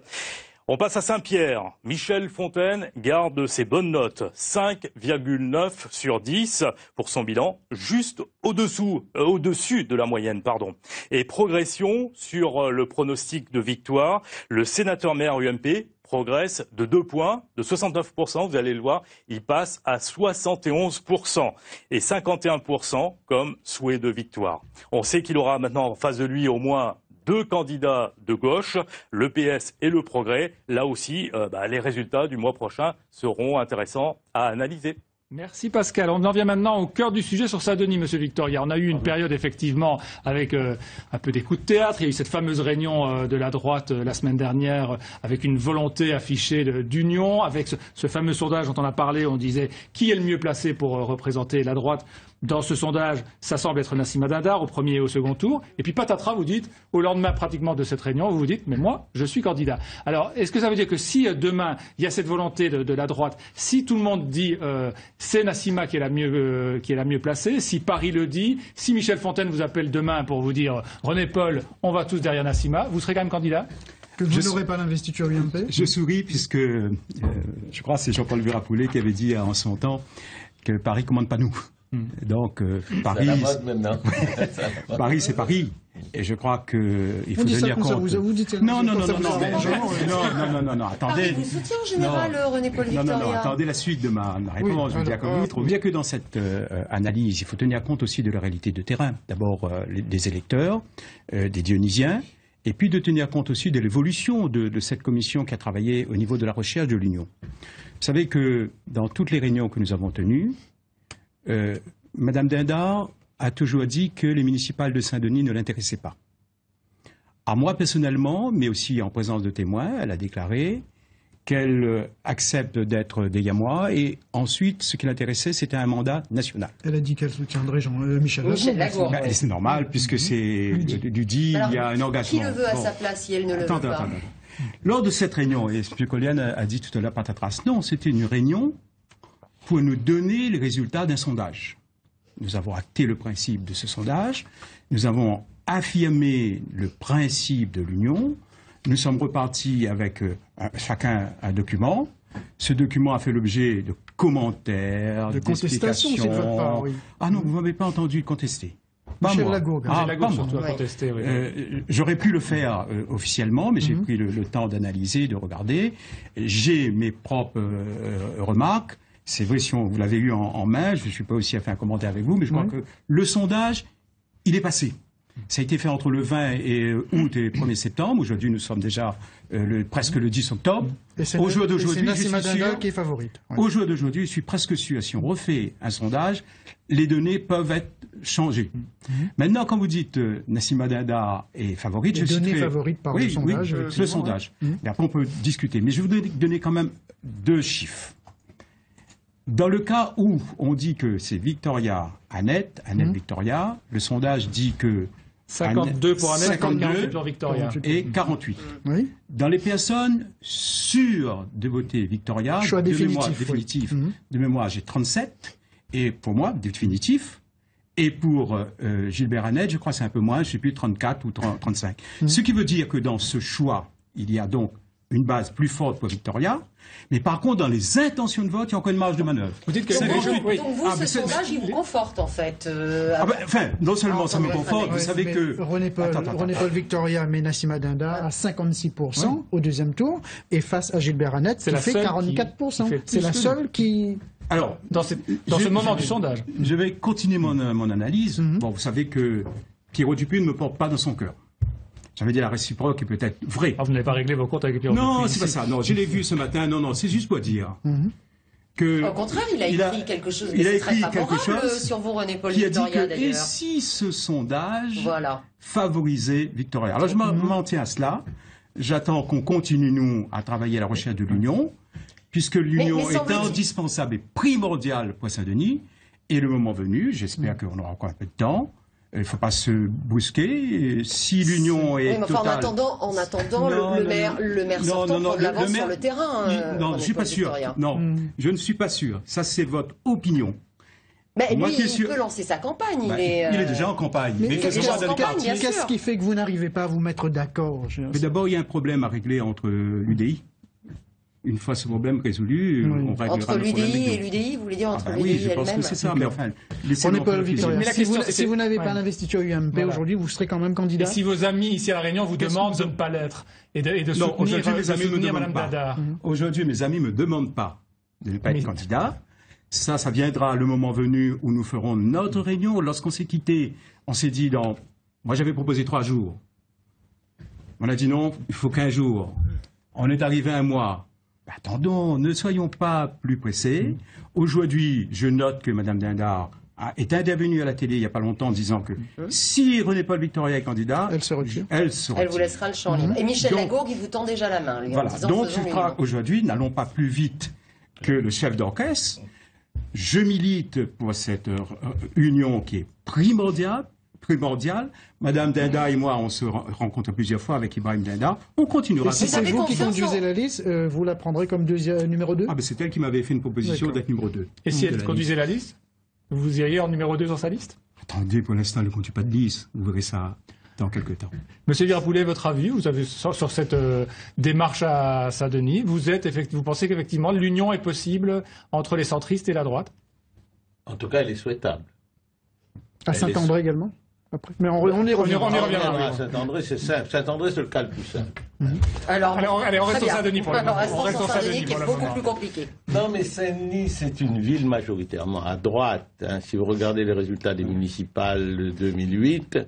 On passe à Saint-Pierre. Michel Fontaine garde ses bonnes notes. 5,9 sur 10 pour son bilan, juste au-dessus de la moyenne, pardon. Et progression sur le pronostic de victoire. Le sénateur maire UMP progresse de 2 points, de 69%, vous allez le voir, il passe à 71% et 51% comme souhait de victoire. On sait qu'il aura maintenant en face de lui au moins 2 candidats de gauche, le PS et le Progrès. Là aussi, les résultats du mois prochain seront intéressants à analyser. Merci Pascal. On en vient maintenant au cœur du sujet sur Saint-Denis, Monsieur Victoria. On a eu une période effectivement avec un peu des coups de théâtre. Il y a eu cette fameuse réunion de la droite la semaine dernière avec une volonté affichée d'union, avec ce fameux sondage dont on a parlé. On disait qui est le mieux placé pour représenter la droite. Dans ce sondage, ça semble être Nassima Dindar au premier et au second tour. Et puis patatras, vous dites, au lendemain pratiquement de cette réunion, vous vous dites, mais moi, je suis candidat. Alors, est-ce que ça veut dire que si demain, il y a cette volonté de la droite, si tout le monde dit c'est Nassima qui est la mieux placée, si Paris le dit, si Michel Fontaine vous appelle demain pour vous dire René Paul, on va tous derrière Nassima, vous serez quand même candidat ? Que vous n'aurez pas l'investiture UMP ? Je souris puisque je crois que c'est Jean-Paul Girapoulet qui avait dit en son temps que Paris ne commande pas nous. Donc Paris, Paris c'est Paris. Et je crois qu'il faut tenir compte. Non, attendez. Vous soutiez en général René-Paul Victoria. Non, attendez la suite de ma réponse. Je veux dire que vous trouvez bien que dans cette analyse, il faut tenir compte aussi de la réalité de terrain. D'abord des électeurs, des Dionysiens, et puis de tenir compte aussi de l'évolution de cette commission qui a travaillé au niveau de la recherche de l'Union. Vous savez que dans toutes les réunions que nous avons tenues, Madame Dindar a toujours dit que les municipales de Saint-Denis ne l'intéressaient pas. À moi personnellement, mais aussi en présence de témoins, elle a déclaré qu'elle accepte d'être des Yamois et ensuite ce qui l'intéressait c'était un mandat national. Elle a dit qu'elle soutiendrait Michel Lagourgue. C'est normal puisque c'est du dit, il y a un engagement. Qui le veut à sa place si elle ne le veut pas? Lors de cette réunion, et M. Collian a dit tout à l'heure patatras, non, c'était une réunion pour nous donner les résultats d'un sondage. Nous avons acté le principe de ce sondage, nous avons affirmé le principe de l'union, nous sommes repartis avec chacun un document. Ce document a fait l'objet de commentaires, de contestations, c'est de votre part, oui. Ah non, vous ne m'avez pas entendu contester. Michel Lagourgue. Surtout a contesté, oui. J'aurais pu le faire officiellement, mais j'ai pris le temps d'analyser, de regarder. J'ai mes propres remarques. C'est vrai, si vous l'avez eu en main, je ne suis pas aussi à faire un commentaire avec vous, mais je crois que le sondage, il est passé. Ça a été fait entre le 20 août et le 1er septembre. Aujourd'hui, nous sommes déjà presque le 10 octobre. Au jour d'aujourd'hui, je suis sûr qui est favorite. Au jour d'aujourd'hui, je suis presque sûr. Si on refait un sondage, les données peuvent être changées. Maintenant, quand vous dites Nassima Dindar est favorite, je suis très... favorite par le sondage. Oui, le sondage. Et après, on peut discuter. Mais je vais vous donner quand même 2 chiffres. Dans le cas où on dit que c'est Victoria Annette Victoria, le sondage dit que 52 pour Annette, 52 pour Victoria. Et 48. Oui. Dans les personnes sûres de voter Victoria, choix définitif, de mémoire j'ai 37, et pour moi, définitif, et pour Gilbert Annette, je crois que c'est un peu moins, je ne sais plus, 34 ou 35. Ce qui veut dire que dans ce choix, il y a donc une base plus forte pour Victoria. Mais par contre, dans les intentions de vote, il y a encore une marge de manœuvre. Vous dites que donc vous, ce sondage, il vous conforte en fait. Enfin, non seulement ça me conforte, vous savez que... René-Paul Victoria met Nassima Dindar à 56% au deuxième tour, et face à Gilbert Annette, qui fait 44%. C'est la seule qui... Alors, dans ce moment du sondage. Je vais continuer mon analyse. Bon, vous savez que Pierrot Dupuis ne me porte pas dans son cœur. J'avais dit la réciproque est peut-être vraie. Ah, vous n'avez pas réglé vos comptes avec Pierrot Dupuis? Non, c'est pas ça. Non, je l'ai vu ce matin. Non, c'est juste pour dire que... Au contraire, il a écrit quelque chose. Il a écrit quelque chose sur vous, René-Paul Victoria, d'ailleurs. Et si ce sondage favorisait Victoria? Alors, je m'en tiens à cela. J'attends qu'on continue, nous, à travailler à la recherche de l'union, puisque l'union est indispensable et primordiale pour Saint-Denis. Et le moment venu, j'espère qu'on aura encore un peu de temps. Il ne faut pas se brusquer. Si l'union est totale... En attendant, le maire sortant prend de l'avance sur le terrain. Non, je ne suis pas sûr. Non, je ne suis pas sûr. Ça, c'est votre opinion. Mais lui, il peut lancer sa campagne. Il est déjà en campagne. Mais qu'est-ce qui fait que vous n'arrivez pas à vous mettre d'accord? Mais d'abord, il y a un problème à régler entre l'UDI. Une fois ce problème résolu, on réglera entre l'UDI et l'UDI, vous voulez dire entre l'UDI et elle-même? Oui, je pense que c'est ça, mais enfin... Si vous n'avez pas d'investiture UMP aujourd'hui, vous serez quand même candidat? Et si vos amis ici à La Réunion vous demandent de ne pas l'être et de soutenir Mme Dindar? Aujourd'hui, mes amis ne me demandent pas de ne pas être candidat. Ça viendra le moment venu où nous ferons notre réunion. Lorsqu'on s'est quitté, on s'est dit moi j'avais proposé 3 jours. On a dit non, il faut 15 jours. On est arrivé à un mois. Attendons, ne soyons pas plus pressés. Aujourd'hui, je note que Mme Dindar est intervenue à la télé il n'y a pas longtemps en disant que si René-Paul Victoria est candidat, elle se retire. Elle vous laissera le champ libre. Et Michel Lagourgue, il vous tend déjà la main, lui, en disant donc, je crois qu'aujourd'hui, n'allons pas plus vite que le chef d'orchestre. Je milite pour cette union qui est primordiale. Madame Dindar et moi, on se rencontre plusieurs fois avec Ibrahim Dindar. On continuera. Et si c'est vous qui conduisez la liste, vous la prendrez comme numéro 2? Ah, ben c'est elle qui m'avait fait une proposition d'être numéro 2. Et si elle conduisait la liste, vous iriez en numéro 2 sur sa liste? Attendez, pour l'instant, elle ne conduit pas de liste. Vous verrez ça dans quelques temps. Monsieur Virapoulet, votre avis, vous avez sur cette démarche à Saint-Denis, vous pensez qu'effectivement l'union est possible entre les centristes et la droite? En tout cas, elle est souhaitable. À Saint-André également? Après. Mais on y reviendra. Saint-André, c'est simple. Saint-André, c'est le cas le plus simple. Alors, allez, on reste sur Saint-Denis pour le moment. On reste sur Saint-Denis, qui est beaucoup plus compliqué. Non, mais Saint-Denis, c'est une ville majoritairement à droite. Si vous regardez les résultats des municipales de 2008,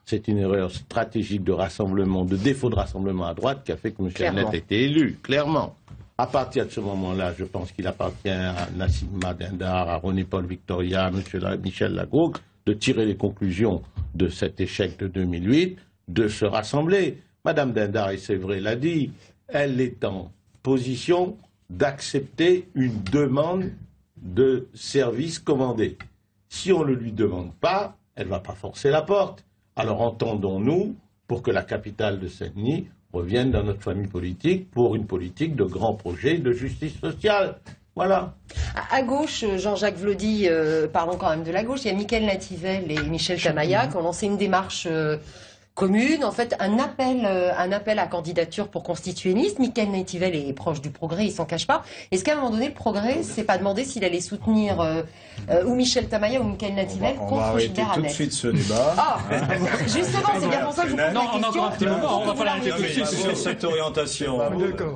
c'est une erreur stratégique de rassemblement, de défaut de rassemblement à droite qui a fait que M. Annette a été élu, clairement. À partir de ce moment-là, je pense qu'il appartient à Nassima Dindar, à René-Paul Victoria, à Michel Lagourgue, de tirer les conclusions de cet échec de 2008, de se rassembler. Madame Dindar, et c'est vrai, l'a dit, elle est en position d'accepter une demande de service commandé. Si on ne le lui demande pas, elle ne va pas forcer la porte. Alors entendons-nous pour que la capitale de Saint-Denis revienne dans notre famille politique pour une politique de grands projets de justice sociale. Voilà. À gauche, Jean-Jacques Vlody, parlons quand même de la gauche, il y a Mickaël Nativel et Michel Tamaia qui ont lancé une démarche commune, en fait un appel à candidature pour constituer une liste. Mickaël Nativel est proche du Progrès, il s'en cache pas. Est-ce qu'à un moment donné, le Progrès s'est pas demandé s'il allait soutenir ou Michel Tamaia ou Mickaël Nativel contre Gilbert Annette? On va arrêter tout de suite ce débat. Ah, justement, c'est bien pour ça que je vous pose la question. On a encore un petit moment, on va pas l'arrêter tout de suite. Sur cette orientation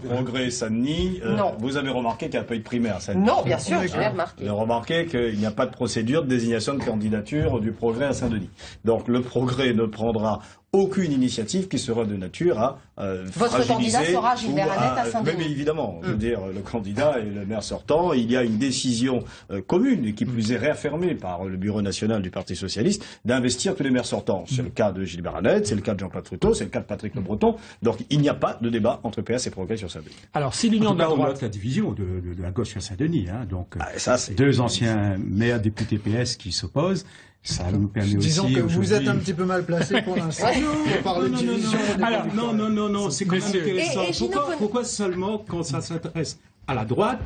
Progrès Saint-Denis, vous avez remarqué qu'il n'y a pas eu de primaire à Saint-Denis? Non, bien sûr, je l'ai remarqué. Vous avez remarqué qu'il n'y a pas de procédure de désignation de candidature du Progrès à Saint-Denis. Donc le Progrès ne prendra aucune initiative qui sera de nature à Votre candidat sera Gilbert Annette à Saint-Denis. Mais évidemment, je veux dire, le candidat et le maire sortant, il y a une décision commune et qui plus est réaffirmée par le bureau national du Parti socialiste d'investir tous les maires sortants. C'est le cas de Gilbert Annette, c'est le cas de Jean-Claude Fruteau, c'est le cas de Patrick Le Breton. Donc il n'y a pas de débat entre PS et Progrès sur Saint-Denis. Alors si l'union de la droite, on note la division de la gauche sur Saint-Denis, donc deux anciens maires députés PS qui s'opposent. Ça nous permet Disons aussi que vous êtes un petit peu mal placé pour l'instant. Non, c'est quand même intéressant. Pourquoi seulement quand ça s'intéresse à la droite,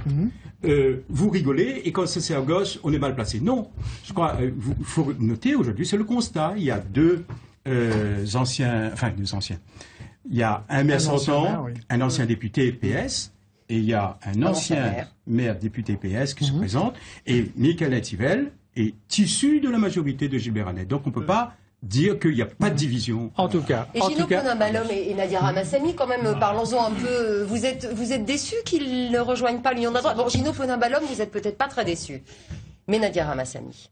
vous rigolez, et quand c'est à gauche, on est mal placé? Non, je crois, il faut noter aujourd'hui, c'est le constat. Il y a deux anciens, Il y a un maire sortant, un ancien député PS, et il y a un ancien maire député PS qui se présente, et Michael Etivel est issu de la majorité de Gilbert Annette. Donc on ne peut pas dire qu'il n'y a pas de division. En tout cas. Et Gino Ponambalom et Nadia Ramassamy, quand même, parlons-en un peu. Vous êtes déçus qu'ils ne rejoignent pas l'Union de la droite? Bon, Gino Ponambalom, vous n'êtes peut-être pas très déçus. Mais Nadia Ramassamy.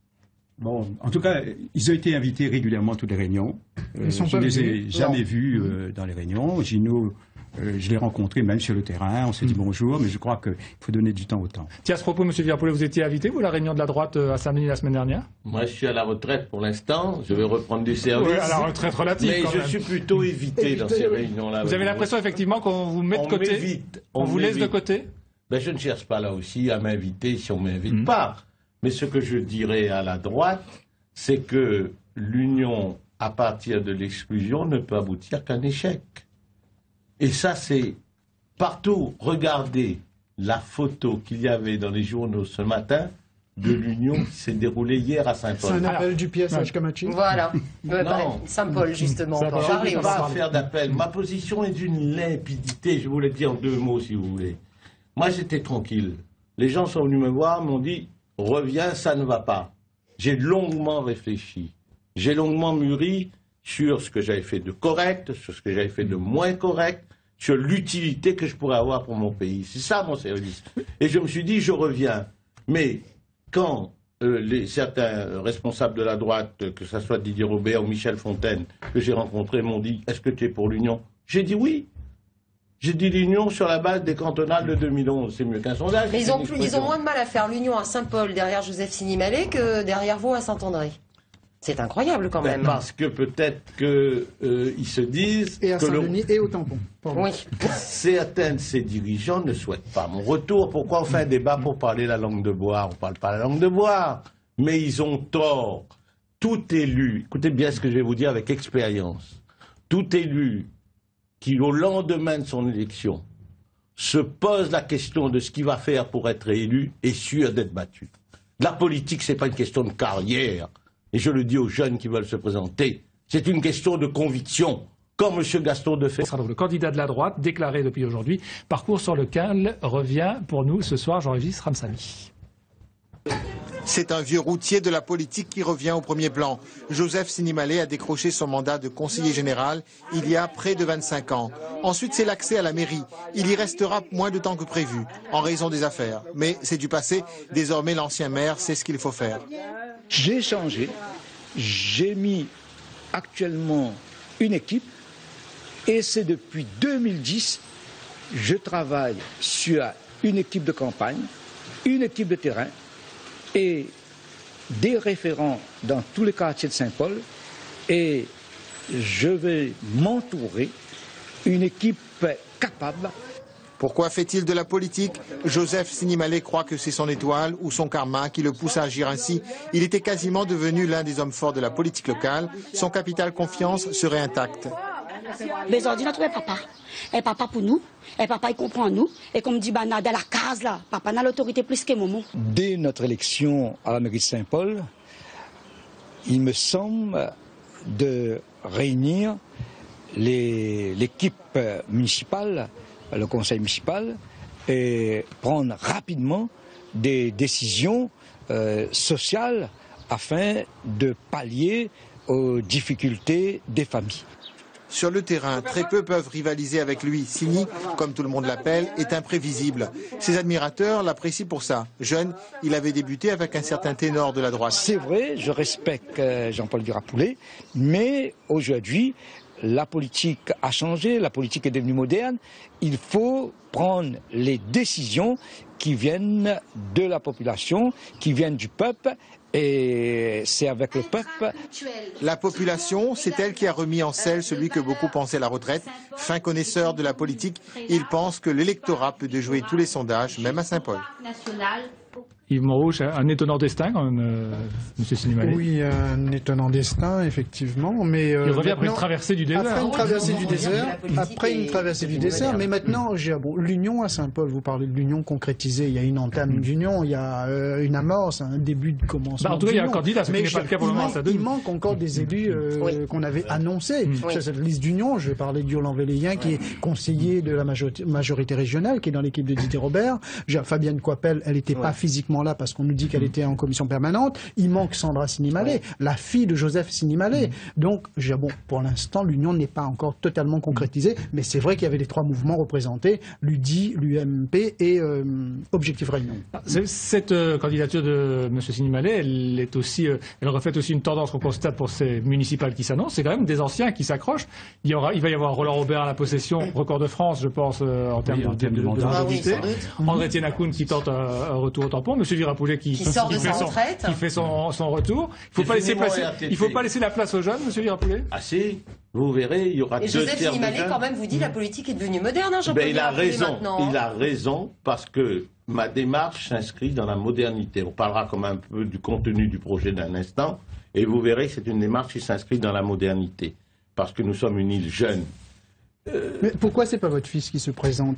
Bon, en tout cas, ils ont été invités régulièrement à toutes les réunions. Je ne les ai jamais vus dans les réunions. Gino, je l'ai rencontré même sur le terrain, on s'est dit bonjour, mais je crois qu'il faut donner du temps au temps. Tiens, à ce propos, M. Villard-Poulet, vous étiez invité, vous, à la réunion de la droite à Saint-Denis la semaine dernière? Moi, je suis à la retraite pour l'instant, je vais reprendre du service. Oui, à la retraite relative, mais quand même. Je suis plutôt évité dans ces réunions-là. Vous avez l'impression, effectivement, qu'on vous met de côté? On vous laisse de côté? Ben, je ne cherche pas là aussi à m'inviter si on ne m'invite pas. Mais ce que je dirais à la droite, c'est que l'union, à partir de l'exclusion, ne peut aboutir qu'à un échec. Et ça, c'est partout. Regardez la photo qu'il y avait dans les journaux ce matin de l'union qui s'est déroulée hier à Saint-Paul. C'est un appel du PSH Kamachi. Voilà. Saint-Paul, justement. Je ne vais pas faire d'appel. Ma position est d'une limpidité. Je vous l'ai dit en 2 mots, si vous voulez. Moi, j'étais tranquille. Les gens sont venus me voir, m'ont dit « Reviens, ça ne va pas ». J'ai longuement réfléchi. J'ai longuement mûri sur ce que j'avais fait de correct, sur ce que j'avais fait de moins correct, sur l'utilité que je pourrais avoir pour mon pays. C'est ça mon service. Et je me suis dit, je reviens. Mais quand certains responsables de la droite, que ce soit Didier Robert ou Michel Fontaine, que j'ai rencontrés, m'ont dit, est-ce que tu es pour l'union? J'ai dit oui. J'ai dit l'union sur la base des cantonales de 2011. C'est mieux qu'un sondage. Mais ils ont moins de mal à faire l'union à Saint-Paul derrière Joseph Sinimalé que derrière vous à Saint-André. C'est incroyable quand même. Parce que peut-être qu'ils se disent... Et à Saint-Denis et au tampon. Oui. Certains de ces dirigeants ne souhaitent pas mon retour. Pourquoi on fait un débat pour parler la langue de bois? On ne parle pas la langue de bois. Mais ils ont tort. Tout élu, écoutez bien ce que je vais vous dire avec expérience, tout élu qui, au lendemain de son élection, se pose la question de ce qu'il va faire pour être élu, est sûr d'être battu. La politique, ce n'est pas une question de carrière. Et je le dis aux jeunes qui veulent se présenter, c'est une question de conviction, comme M. Gaston Defferre. Ce sera donc le candidat de la droite, déclaré depuis aujourd'hui, parcours sur lequel revient pour nous ce soir Jean-Régis Ramsamy. C'est un vieux routier de la politique qui revient au premier plan. Joseph Sinimalé a décroché son mandat de conseiller général il y a près de 25 ans. Ensuite, c'est l'accès à la mairie. Il y restera moins de temps que prévu, en raison des affaires. Mais c'est du passé. Désormais, l'ancien maire sait ce qu'il faut faire. J'ai changé. J'ai mis actuellement une équipe. Et c'est depuis 2010, je travaille sur une équipe de campagne, une équipe de terrain, et des référents dans tous les quartiers de Saint-Paul, et je vais m'entourer une équipe capable. Pourquoi fait-il de la politique? Joseph Sinimalé croit que c'est son étoile ou son karma qui le pousse à agir ainsi. Il était quasiment devenu l'un des hommes forts de la politique locale. Son capital confiance serait intact. Mais on dit notre papa. Et papa pour nous, et papa il comprend nous. Et comme dit Bana, dans la case là, papa n'a l'autorité plus que maman. Dès notre élection à la mairie de Saint-Paul, il me semble de réunir l'équipe municipale, le conseil municipal, et prendre rapidement des décisions sociales afin de pallier aux difficultés des familles. Sur le terrain, très peu peuvent rivaliser avec lui. Sini, comme tout le monde l'appelle, est imprévisible. Ses admirateurs l'apprécient pour ça. Jeune, il avait débuté avec un certain ténor de la droite. C'est vrai, je respecte Jean-Paul Villard-Poulet, mais aujourd'hui, la politique a changé, la politique est devenue moderne. Il faut prendre les décisions qui viennent de la population, qui viennent du peuple, et c'est avec le peuple. La population, c'est elle qui a remis en selle celui que beaucoup pensaient à la retraite. Fin connaisseur de la politique, il pense que l'électorat peut déjouer tous les sondages, même à Saint-Paul. Yves Montrouge, un étonnant destin quand même, M. Sinimalé. Oui, un étonnant destin, effectivement. Mais, il revient après une traversée du désert. Après une traversée du désert, mais maintenant, l'union à Saint-Paul, vous parlez de l'union concrétisée, il y a une entame d'union, il y a une amorce, un début de commencement. En tout cas, il y a un candidat, ce qui n'est pas le cas pour le moment. Il manque encore des élus qu'on avait annoncés. Cette liste d'union, je vais parler d'Yolande Véléien, qui est conseiller de la majorité régionale, qui est dans l'équipe de Didier Robert. Fabienne Coipel, elle n'était pas physiquement là parce qu'on nous dit qu'elle était en commission permanente. Il manque Sandra Sinimalé, la fille de Joseph Sinimalé. Donc, bon, pour l'instant, l'union n'est pas encore totalement concrétisée, mais c'est vrai qu'il y avait les trois mouvements représentés, l'UDI, l'UMP et Objectif Réunion. Cette candidature de M. Sinimalé, elle reflète aussi une tendance qu'on constate pour ces municipales qui s'annoncent. C'est quand même des anciens qui s'accrochent. Il va y avoir Roland Robert à la possession, record de France, je pense, en termes de longévité. André Tiénakoun qui tente un retour au tampon. M. Virapoulet qui sort de sa retraite, qui fait son retour. Il ne faut pas laisser la place aux jeunes, M. Virapoulet. Ah si, vous verrez, il y aura deux tiers de jeunes. Et Joseph Sinimalé, quand même, vous dit la politique est devenue moderne, hein, Jean-Paul Virapoulet, maintenant. Il a raison, parce que ma démarche s'inscrit dans la modernité. On parlera comme un peu du contenu du projet d'un instant, et vous verrez que c'est une démarche qui s'inscrit dans la modernité, parce que nous sommes une île jeune. Mais pourquoi c'est pas votre fils qui se présente?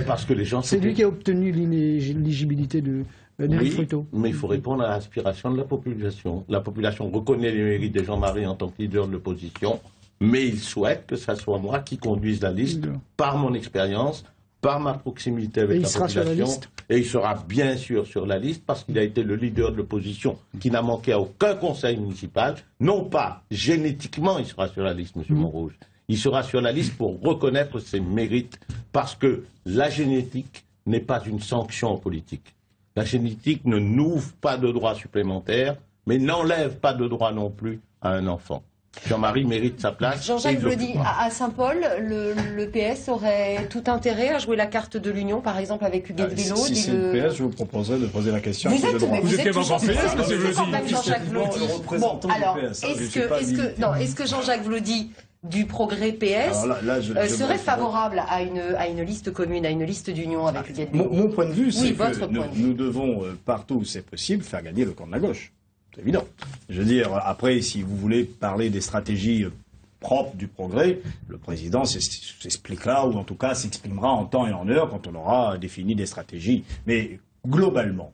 Parce que les gens... C'est lui qui a obtenu l'éligibilité de Néric Fruto. Mais il faut répondre à l'aspiration de la population. La population reconnaît les mérites de Jean-Marie en tant que leader de l'opposition, mais il souhaite que ce soit moi qui conduise la liste, par mon expérience, par ma proximité avec la population. Et il sera bien sûr sur la liste parce qu'il a été le leader de l'opposition qui n'a manqué à aucun conseil municipal. Non pas génétiquement, il sera sur la liste, M. Montrouge. Il sera sur la liste pour reconnaître ses mérites parce que la génétique n'est pas une sanction politique. La génétique ne n'ouvre pas de droits supplémentaires, mais n'enlève pas de droits non plus à un enfant. Jean-Marie mérite sa place. Jean-Jacques Vlody, à Saint-Paul, le PS aurait tout intérêt à jouer la carte de l'union, par exemple avec Huguette Vélo. Si c'est le PS, je vous proposerais de poser la question. Vous êtes toujours Jean-Jacques Vlody. Bon, alors, est-ce que Jean-Jacques Vlody du Progrès PS serait favorable à une liste commune, à une liste d'union avec Huguette Vélo? Mon point de vue, c'est que nous devons, partout où c'est possible, faire gagner le camp de la gauche. C'est évident. Je veux dire, après, si vous voulez parler des stratégies propres du Progrès, le président s'expliquera, ou en tout cas s'exprimera en temps et en heure quand on aura défini des stratégies. Mais globalement,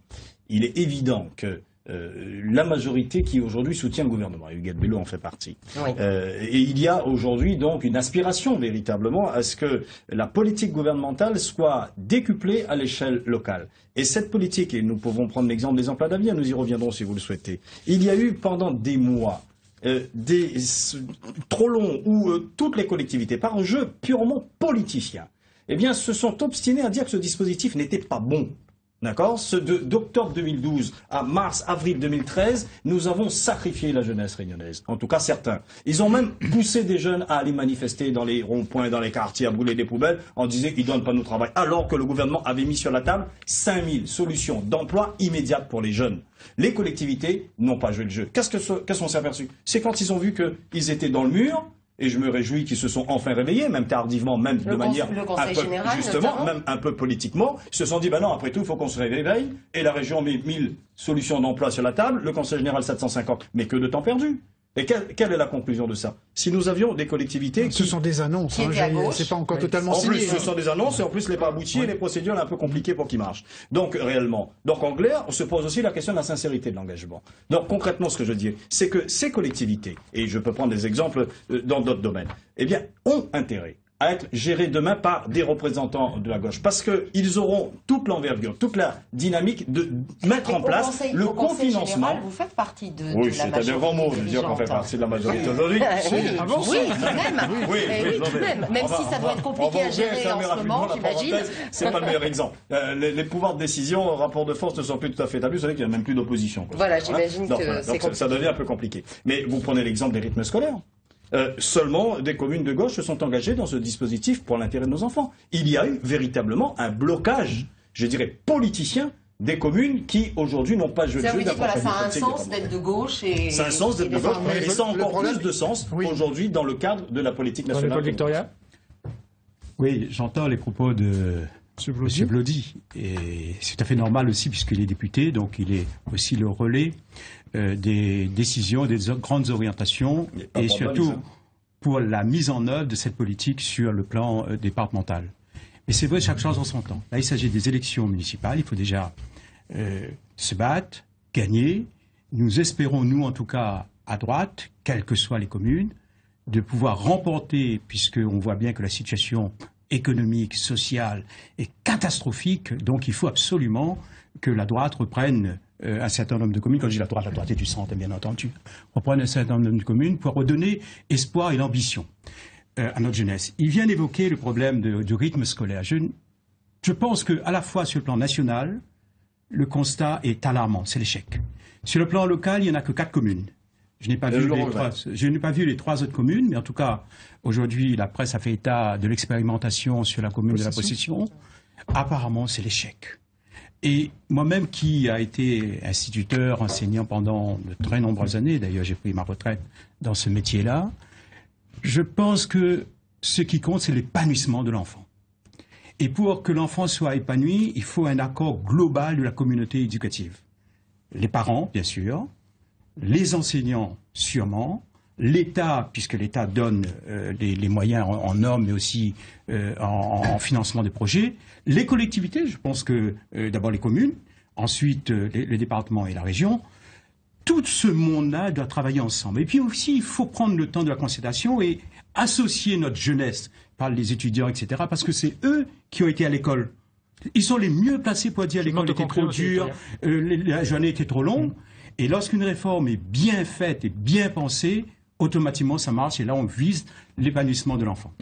il est évident que la majorité qui aujourd'hui soutient le gouvernement, et Huguette Vélo en fait partie. Oui. Et il y a aujourd'hui donc une aspiration véritablement à ce que la politique gouvernementale soit décuplée à l'échelle locale. Et cette politique, et nous pouvons prendre l'exemple des emplois d'avenir, nous y reviendrons si vous le souhaitez, il y a eu pendant des mois trop longs où toutes les collectivités, par un jeu purement politicien, eh bien, se sont obstinés à dire que ce dispositif n'était pas bon. D'accord? D'octobre 2012 à mars-avril 2013, nous avons sacrifié la jeunesse réunionnaise. En tout cas, certains. Ils ont même poussé des jeunes à aller manifester dans les ronds-points, dans les quartiers, à brûler des poubelles, en disant qu'ils ne donnent pas nous travail. Alors que le gouvernement avait mis sur la table 5000 solutions d'emploi immédiates pour les jeunes. Les collectivités n'ont pas joué le jeu. Qu'est-ce qu'on s'est aperçu? C'est quand ils ont vu qu'ils étaient dans le mur. Et je me réjouis qu'ils se sont enfin réveillés, même tardivement, même de manière même un peu politiquement. Ils se sont dit, ben non, après tout, il faut qu'on se réveille. Et la région met 1000 solutions d'emploi sur la table, le Conseil général 750. Mais que de temps perdu. Et quelle est la conclusion de ça? Si nous avions des collectivités Ce sont des annonces, hein, c'est pas encore totalement signé. En plus, ce sont des annonces, et en plus, les pas aboutis, et les procédures sont un peu compliquées pour qu'ils marchent. Donc, réellement. Donc, en clair, on se pose aussi la question de la sincérité de l'engagement. Donc, concrètement, ce que je dis, c'est que ces collectivités, et je peux prendre des exemples dans d'autres domaines, eh bien, ont intérêt à être gérés demain par des représentants de la gauche. Parce qu'ils auront toute l'envergure, toute la dynamique de mettre en place le cofinancement. Général, vous faites partie de oui, c'est un grand mot de dire qu'on fait partie de la majorité aujourd'hui. Oui, tout de même. Même si ça doit être compliqué à gérer en ce moment, j'imagine. C'est pas le meilleur exemple. Les pouvoirs de décision, rapports de force ne sont plus tout à fait établis. Vous savez qu'il n'y a même plus d'opposition. Voilà, j'imagine que c'est donc ça devient un peu compliqué. Mais vous prenez l'exemple des rythmes scolaires. Seulement des communes de gauche se sont engagées dans ce dispositif pour l'intérêt de nos enfants. Il y a eu véritablement un blocage, je dirais, politicien des communes qui aujourd'hui n'ont pas joué le jeu d'approcher. Ça a un sens d'être de gauche et... Ça a un sens d'être de gauche, mais ça a encore plus de sens aujourd'hui dans le cadre de la politique nationale. Paul Victoria. Oui, j'entends les propos de M. Vlody. Et c'est tout à fait normal aussi puisqu'il est député, donc il est aussi le relais des décisions, des grandes orientations et surtout pour la mise en œuvre de cette politique sur le plan départemental. Et c'est vrai, chaque chose en son temps. Là, il s'agit des élections municipales. Il faut déjà se battre, gagner. Nous espérons, nous en tout cas, à droite, quelles que soient les communes, de pouvoir remporter, puisqu'on voit bien que la situation économique, sociale est catastrophique. Donc il faut absolument que la droite reprenne un certain nombre de communes. Quand je dis la droite est du centre, bien entendu. Reprenne un certain nombre de communes pour redonner espoir et l'ambition à notre jeunesse. Il vient d'évoquer le problème du rythme scolaire. Je pense qu'à la fois sur le plan national, le constat est alarmant, c'est l'échec. Sur le plan local, il n'y en a que 4 communes. Je n'ai pas vu les 3 autres communes, mais en tout cas, aujourd'hui, la presse a fait état de l'expérimentation sur la commune de la Possession. Apparemment, c'est l'échec. Et moi-même, qui a été instituteur, enseignant pendant de très nombreuses années, d'ailleurs j'ai pris ma retraite dans ce métier-là, je pense que ce qui compte, c'est l'épanouissement de l'enfant. Et pour que l'enfant soit épanoui, il faut un accord global de la communauté éducative. Les parents, bien sûr, les enseignants, sûrement, l'État, puisque l'État donne les moyens en normes, mais aussi en financement des projets, les collectivités, je pense que d'abord les communes, ensuite les départements et la région, tout ce monde-là doit travailler ensemble. Et puis aussi, il faut prendre le temps de la concertation et associer notre jeunesse, par les étudiants, etc., parce que c'est eux qui ont été à l'école. Ils sont les mieux placés pour dire l'école était trop dure, la journée était trop longue. Et lorsqu'une réforme est bien faite et bien pensée, automatiquement ça marche et là on vise l'épanouissement de l'enfant.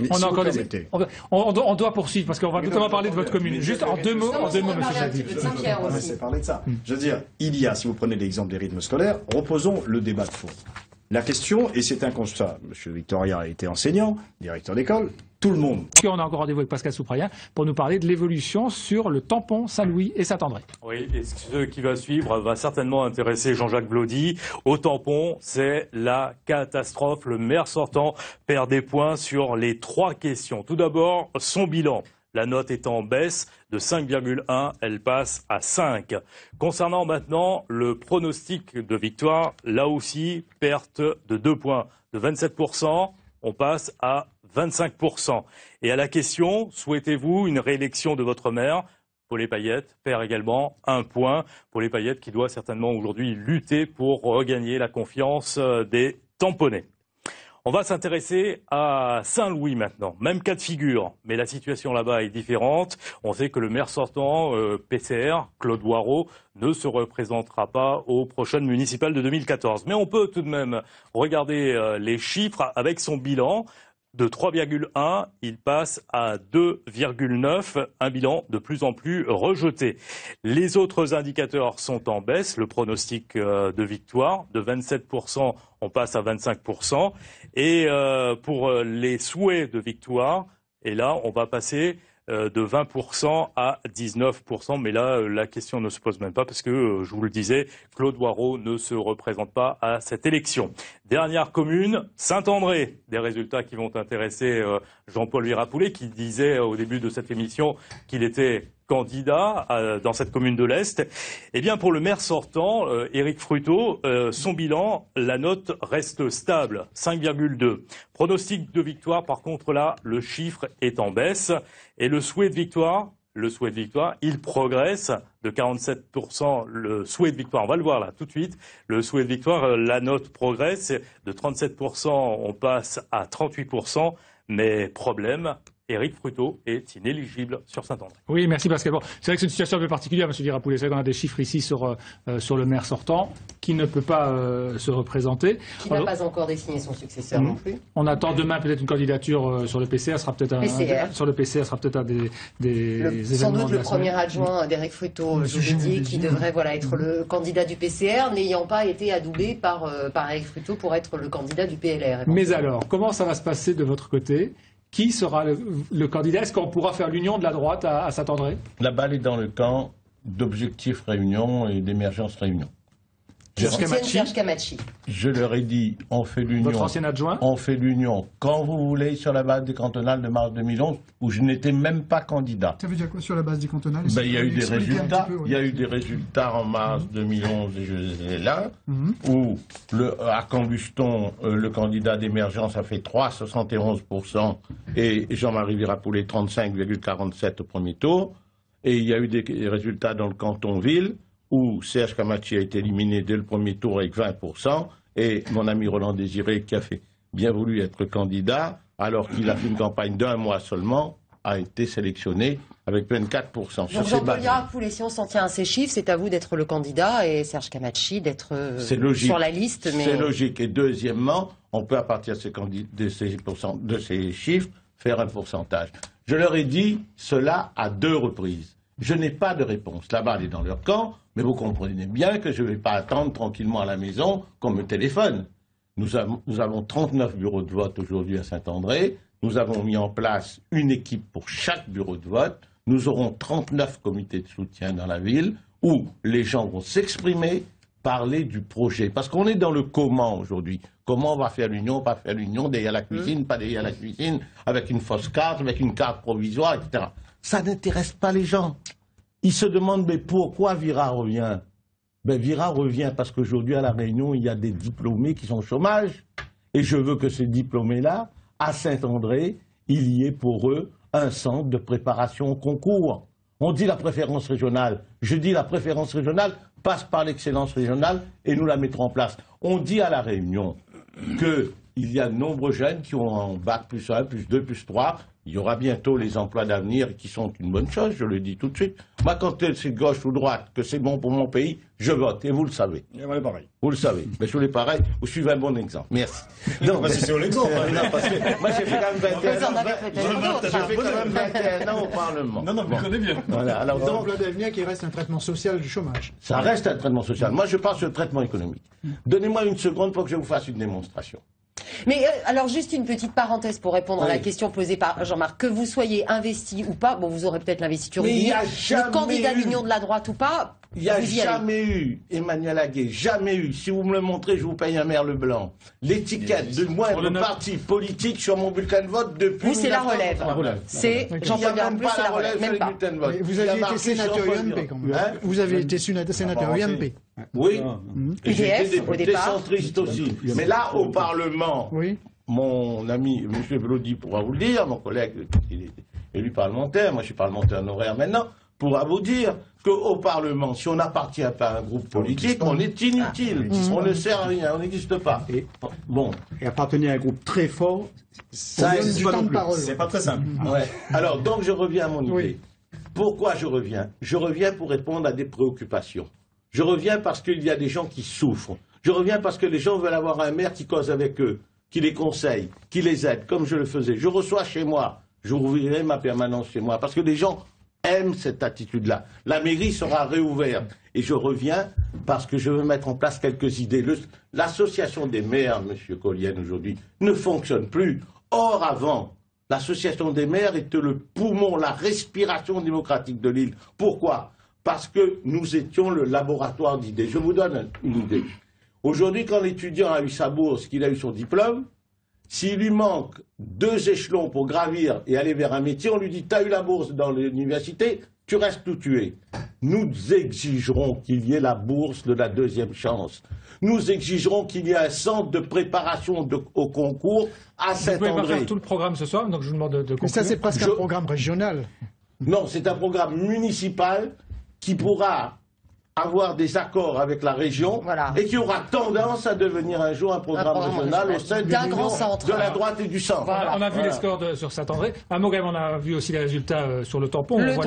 On doit poursuivre parce qu'on va notamment parler de votre commune. Juste en deux mots, monsieur Jadis. C'est parler de ça. Je veux dire, il y a, si vous prenez l'exemple des rythmes scolaires, reposons le débat de fond. La question, et c'est un constat, M. Victoria a été enseignant, directeur d'école, tout le monde. On a encore rendez-vous avec Pascal Souprayen pour nous parler de l'évolution sur le tampon Saint-Louis et Saint-André. Oui, et ce qui va suivre va certainement intéresser Jean-Jacques Blaudy. Au tampon, c'est la catastrophe. Le maire sortant perd des points sur les 3 questions. Tout d'abord, son bilan. La note est en baisse de 5,1, elle passe à 5. Concernant maintenant le pronostic de victoire, là aussi, perte de 2 points. De 27%, on passe à 25%. Et à la question, souhaitez-vous une réélection de votre maire ? Paulé Payette perd également 1 point. Paulé Payette qui doit certainement aujourd'hui lutter pour regagner la confiance des tamponnés. On va s'intéresser à Saint-Louis maintenant. Même cas de figure, mais la situation là-bas est différente. On sait que le maire sortant, PCR, Claude Boireau, ne se représentera pas aux prochaines municipales de 2014. Mais on peut tout de même regarder les chiffres avec son bilan. De 3,1, il passe à 2,9, un bilan de plus en plus rejeté. Les autres indicateurs sont en baisse. Le pronostic de victoire, de 27%, on passe à 25%. Et pour les souhaits de victoire, et là, on va passer de 20% à 19%. Mais là, la question ne se pose même pas parce que, je vous le disais, Claude Boireau ne se représente pas à cette élection. Dernière commune, Saint-André. Des résultats qui vont intéresser Jean-Paul Virapoulet, qui disait au début de cette émission qu'il était candidat dans cette commune de l'Est. Eh bien, pour le maire sortant, Éric Fruteau, son bilan, la note reste stable, 5,2. Pronostic de victoire, par contre, là, le chiffre est en baisse. Et le souhait de victoire, il progresse de 47%. Le souhait de victoire, on va le voir là tout de suite. Le souhait de victoire, la note progresse de 37%, on passe à 38%. Mais problème, Éric Fruteau est inéligible sur Saint-André. Oui, merci Pascal. Bon, c'est vrai que c'est une situation un peu particulière, M. Virapoulet. C'est vrai qu'on a des chiffres ici sur le maire sortant qui ne peut pas se représenter. Qui n'a pas encore désigné son successeur non plus. On attend demain peut-être une candidature sur le PCR. Sera peut-être sur le PCR sera peut-être un des événements. Sans doute le premier adjoint d'Éric Fruteau, je vous dis, qui devrait être le candidat du PCR, n'ayant pas été adoubé par Éric Fruteau pour être le candidat du PLR. Mais alors, comment ça va se passer de votre côté ? Qui sera le candidat? Est-ce qu'on pourra faire l'union de la droite à Saint-André? La balle est dans le camp d'Objectif Réunion et d'Émergence Réunion. Serge Camachi. Je leur ai dit, on fait l'union. Votre ancien adjoint? On fait l'union quand vous voulez sur la base des cantonales de mars 2011, où je n'étais même pas candidat. Ça veut dire quoi sur la base des cantonales? Il y a eu des résultats. Il y a eu des résultats en mars 2011, et je les ai là, où à Cambuston, le candidat d'émergence a fait 3,71% et Jean-Marie Virapoulet 35,47% au premier tour. Et il y a eu des résultats dans le canton-ville, où Serge Camachi a été éliminé dès le premier tour avec 20%, et mon ami Roland Désiré, qui a bien voulu être candidat, alors qu'il a fait une campagne d'1 mois seulement, a été sélectionné avec 24%. Donc Jean-Paul Virapoulet, si on s'en tient à ces chiffres, c'est à vous d'être le candidat et Serge Camachi d'être sur la liste. Mais... C'est logique. Et deuxièmement, on peut à partir de ces chiffres faire un pourcentage. Je leur ai dit cela à 2 reprises. Je n'ai pas de réponse. La balle est dans leur camp, mais vous comprenez bien que je ne vais pas attendre tranquillement à la maison qu'on me téléphone. Nous avons 39 bureaux de vote aujourd'hui à Saint-André. Nous avons mis en place une équipe pour chaque bureau de vote. Nous aurons 39 comités de soutien dans la ville où les gens vont s'exprimer, parler du projet. Parce qu'on est dans le comment aujourd'hui. Comment on va faire l'union, pas faire l'union, derrière la cuisine, pas derrière la cuisine, avec une fausse carte, avec une carte provisoire, etc. Ça n'intéresse pas les gens. Ils se demandent, mais pourquoi Vira revient? Ben, Vira revient parce qu'aujourd'hui, à La Réunion, il y a des diplômés qui sont au chômage. Et je veux que ces diplômés-là, à Saint-André, il y ait pour eux un centre de préparation au concours. On dit la préférence régionale. Je dis la préférence régionale passe par l'excellence régionale et nous la mettrons en place. On dit à La Réunion qu'il y a de nombreux jeunes qui ont un bac plus 1, plus 2, plus 3. Il y aura bientôt les emplois d'avenir qui sont une bonne chose, je le dis tout de suite. Moi, quand c'est de gauche ou de droite, que c'est bon pour mon pays, je vote, et vous le savez. Et moi, pareil. Vous le savez. Mais je suis pareil, vous suivez un bon exemple. Merci. Non, parce que c'est l'exemple. Non, parce que moi, j'ai fait quand même 21 ans au Parlement. Non, vous connaissez bien. Voilà. Alors, donc, l'emploi d'avenir qui reste un traitement social du chômage. Ça reste un traitement social. Moi, je parle sur le traitement économique. Donnez-moi une seconde pour que je vous fasse une démonstration. Mais alors juste une petite parenthèse pour répondre à la question posée par Jean-Marc. Que vous soyez investi ou pas, bon vous aurez peut-être l'investiture le candidat de l'Union de la droite ou pas, il n'y a jamais eu, Emmanuel Aguet, jamais eu, si vous me le montrez, je vous paye un merle blanc, l'étiquette de moindre parti politique sur mon bulletin de vote depuis... Vous, c'est la relève. C'est Jean-Paul Virapoulet, c'est la relève, même pas. Vous aviez été sénateur UMP quand même. Vous avez été sénateur UMP. Oui, et j'étais au député départ. centriste aussi. Mais là, au Parlement, mon ami M. Vélody pourra vous le dire, mon collègue, il est élu parlementaire, moi je suis parlementaire honoraire maintenant, pourra vous dire qu'au Parlement, si on n'appartient pas à un groupe politique, on est inutile, on ne sert à rien, on n'existe pas. Et appartenir à un groupe très fort, ça du temps de parole. C'est pas très simple. Ouais. Alors, donc je reviens à mon idée. Pourquoi je reviens? Je reviens pour répondre à des préoccupations. Je reviens parce qu'il y a des gens qui souffrent. Je reviens parce que les gens veulent avoir un maire qui cause avec eux, qui les conseille, qui les aide, comme je le faisais. Je reçois chez moi, je rouvrirai ma permanence chez moi, parce que les gens aiment cette attitude-là. La mairie sera réouverte. Et je reviens parce que je veux mettre en place quelques idées. L'association des maires, M. Collienne, aujourd'hui, ne fonctionne plus. Or, avant, l'association des maires était le poumon, la respiration démocratique de l'île. Pourquoi? Parce que nous étions le laboratoire d'idées. Je vous donne une idée. Aujourd'hui, quand l'étudiant a eu sa bourse, qu'il a eu son diplôme, s'il lui manque 2 échelons pour gravir et aller vers un métier, on lui dit « t'as eu la bourse dans l'université, tu restes où tu es ». Nous exigerons qu'il y ait la bourse de la 2e chance. Nous exigerons qu'il y ait un centre de préparation au concours à Saint-André. Vous pouvez pas faire tout le programme ce soir, donc je vous demande de conclure. Mais ça, c'est presque un programme régional. Non, c'est un programme municipal qui pourra avoir des accords avec la région et qui aura tendance à devenir un jour un programme régional au sein d'un grand centre de la droite et du centre. Voilà. On a vu les scores sur Saint-André. À Moghem, on a vu aussi les résultats sur le tampon. On voit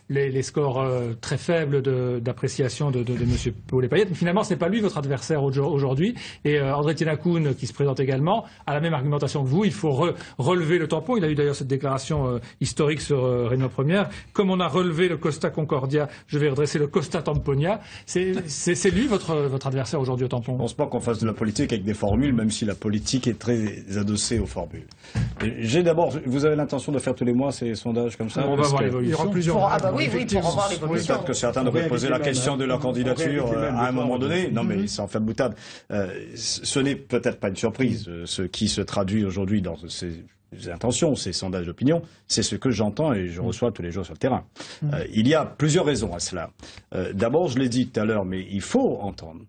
les scores très faibles d'appréciation de M. Paulet-Payette. Mais finalement, ce n'est pas lui votre adversaire aujourd'hui. Et André Tinakoun, qui se présente également, a la même argumentation que vous. Il faut relever le tampon. Il a eu d'ailleurs cette déclaration historique sur Réunion Première. Comme on a relevé le Costa Concordia, je vais redresser le Costa Tamponia. C'est lui votre adversaire aujourd'hui au tampon? Je ne pense pas qu'on fasse de la politique avec des formules, même si la politique est très adossée aux formules. Vous avez l'intention de faire tous les mois ces sondages comme ça? On va voir l'évolution. Il y aura plusieurs. Ah bah oui, pour revoir l'évolution. Peut-être que certains devraient poser la question de leur candidature à un moment donné. Non, mais sans faire de boutade. Ce n'est peut-être pas une surprise. Ce qui se traduit aujourd'hui dans ces intentions, ces sondages d'opinion, c'est ce que j'entends et je reçois tous les jours sur le terrain. Il y a plusieurs raisons à cela. D'abord, je l'ai dit tout à l'heure, mais il faut entendre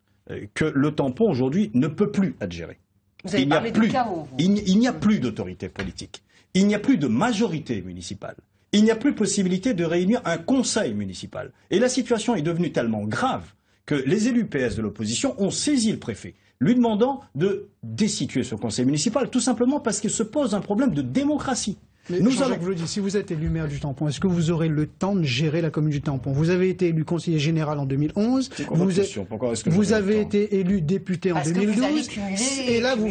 que le tampon aujourd'hui ne peut plus être géré. Vous avez parlé de chaos. Il n'y a plus d'autorité politique. Il n'y a plus de majorité municipale. Il n'y a plus possibilité de réunir un conseil municipal. Et la situation est devenue tellement grave que les élus PS de l'opposition ont saisi le préfet, lui demandant de destituer ce conseil municipal, tout simplement parce qu'il se pose un problème de démocratie. Mais Jean-Jacques Vlody, si vous êtes élu maire du Tampon, est-ce que vous aurez le temps de gérer la commune du Tampon? Vous avez été élu conseiller général en 2011. Vous avez été élu député en 2012. Et là, vous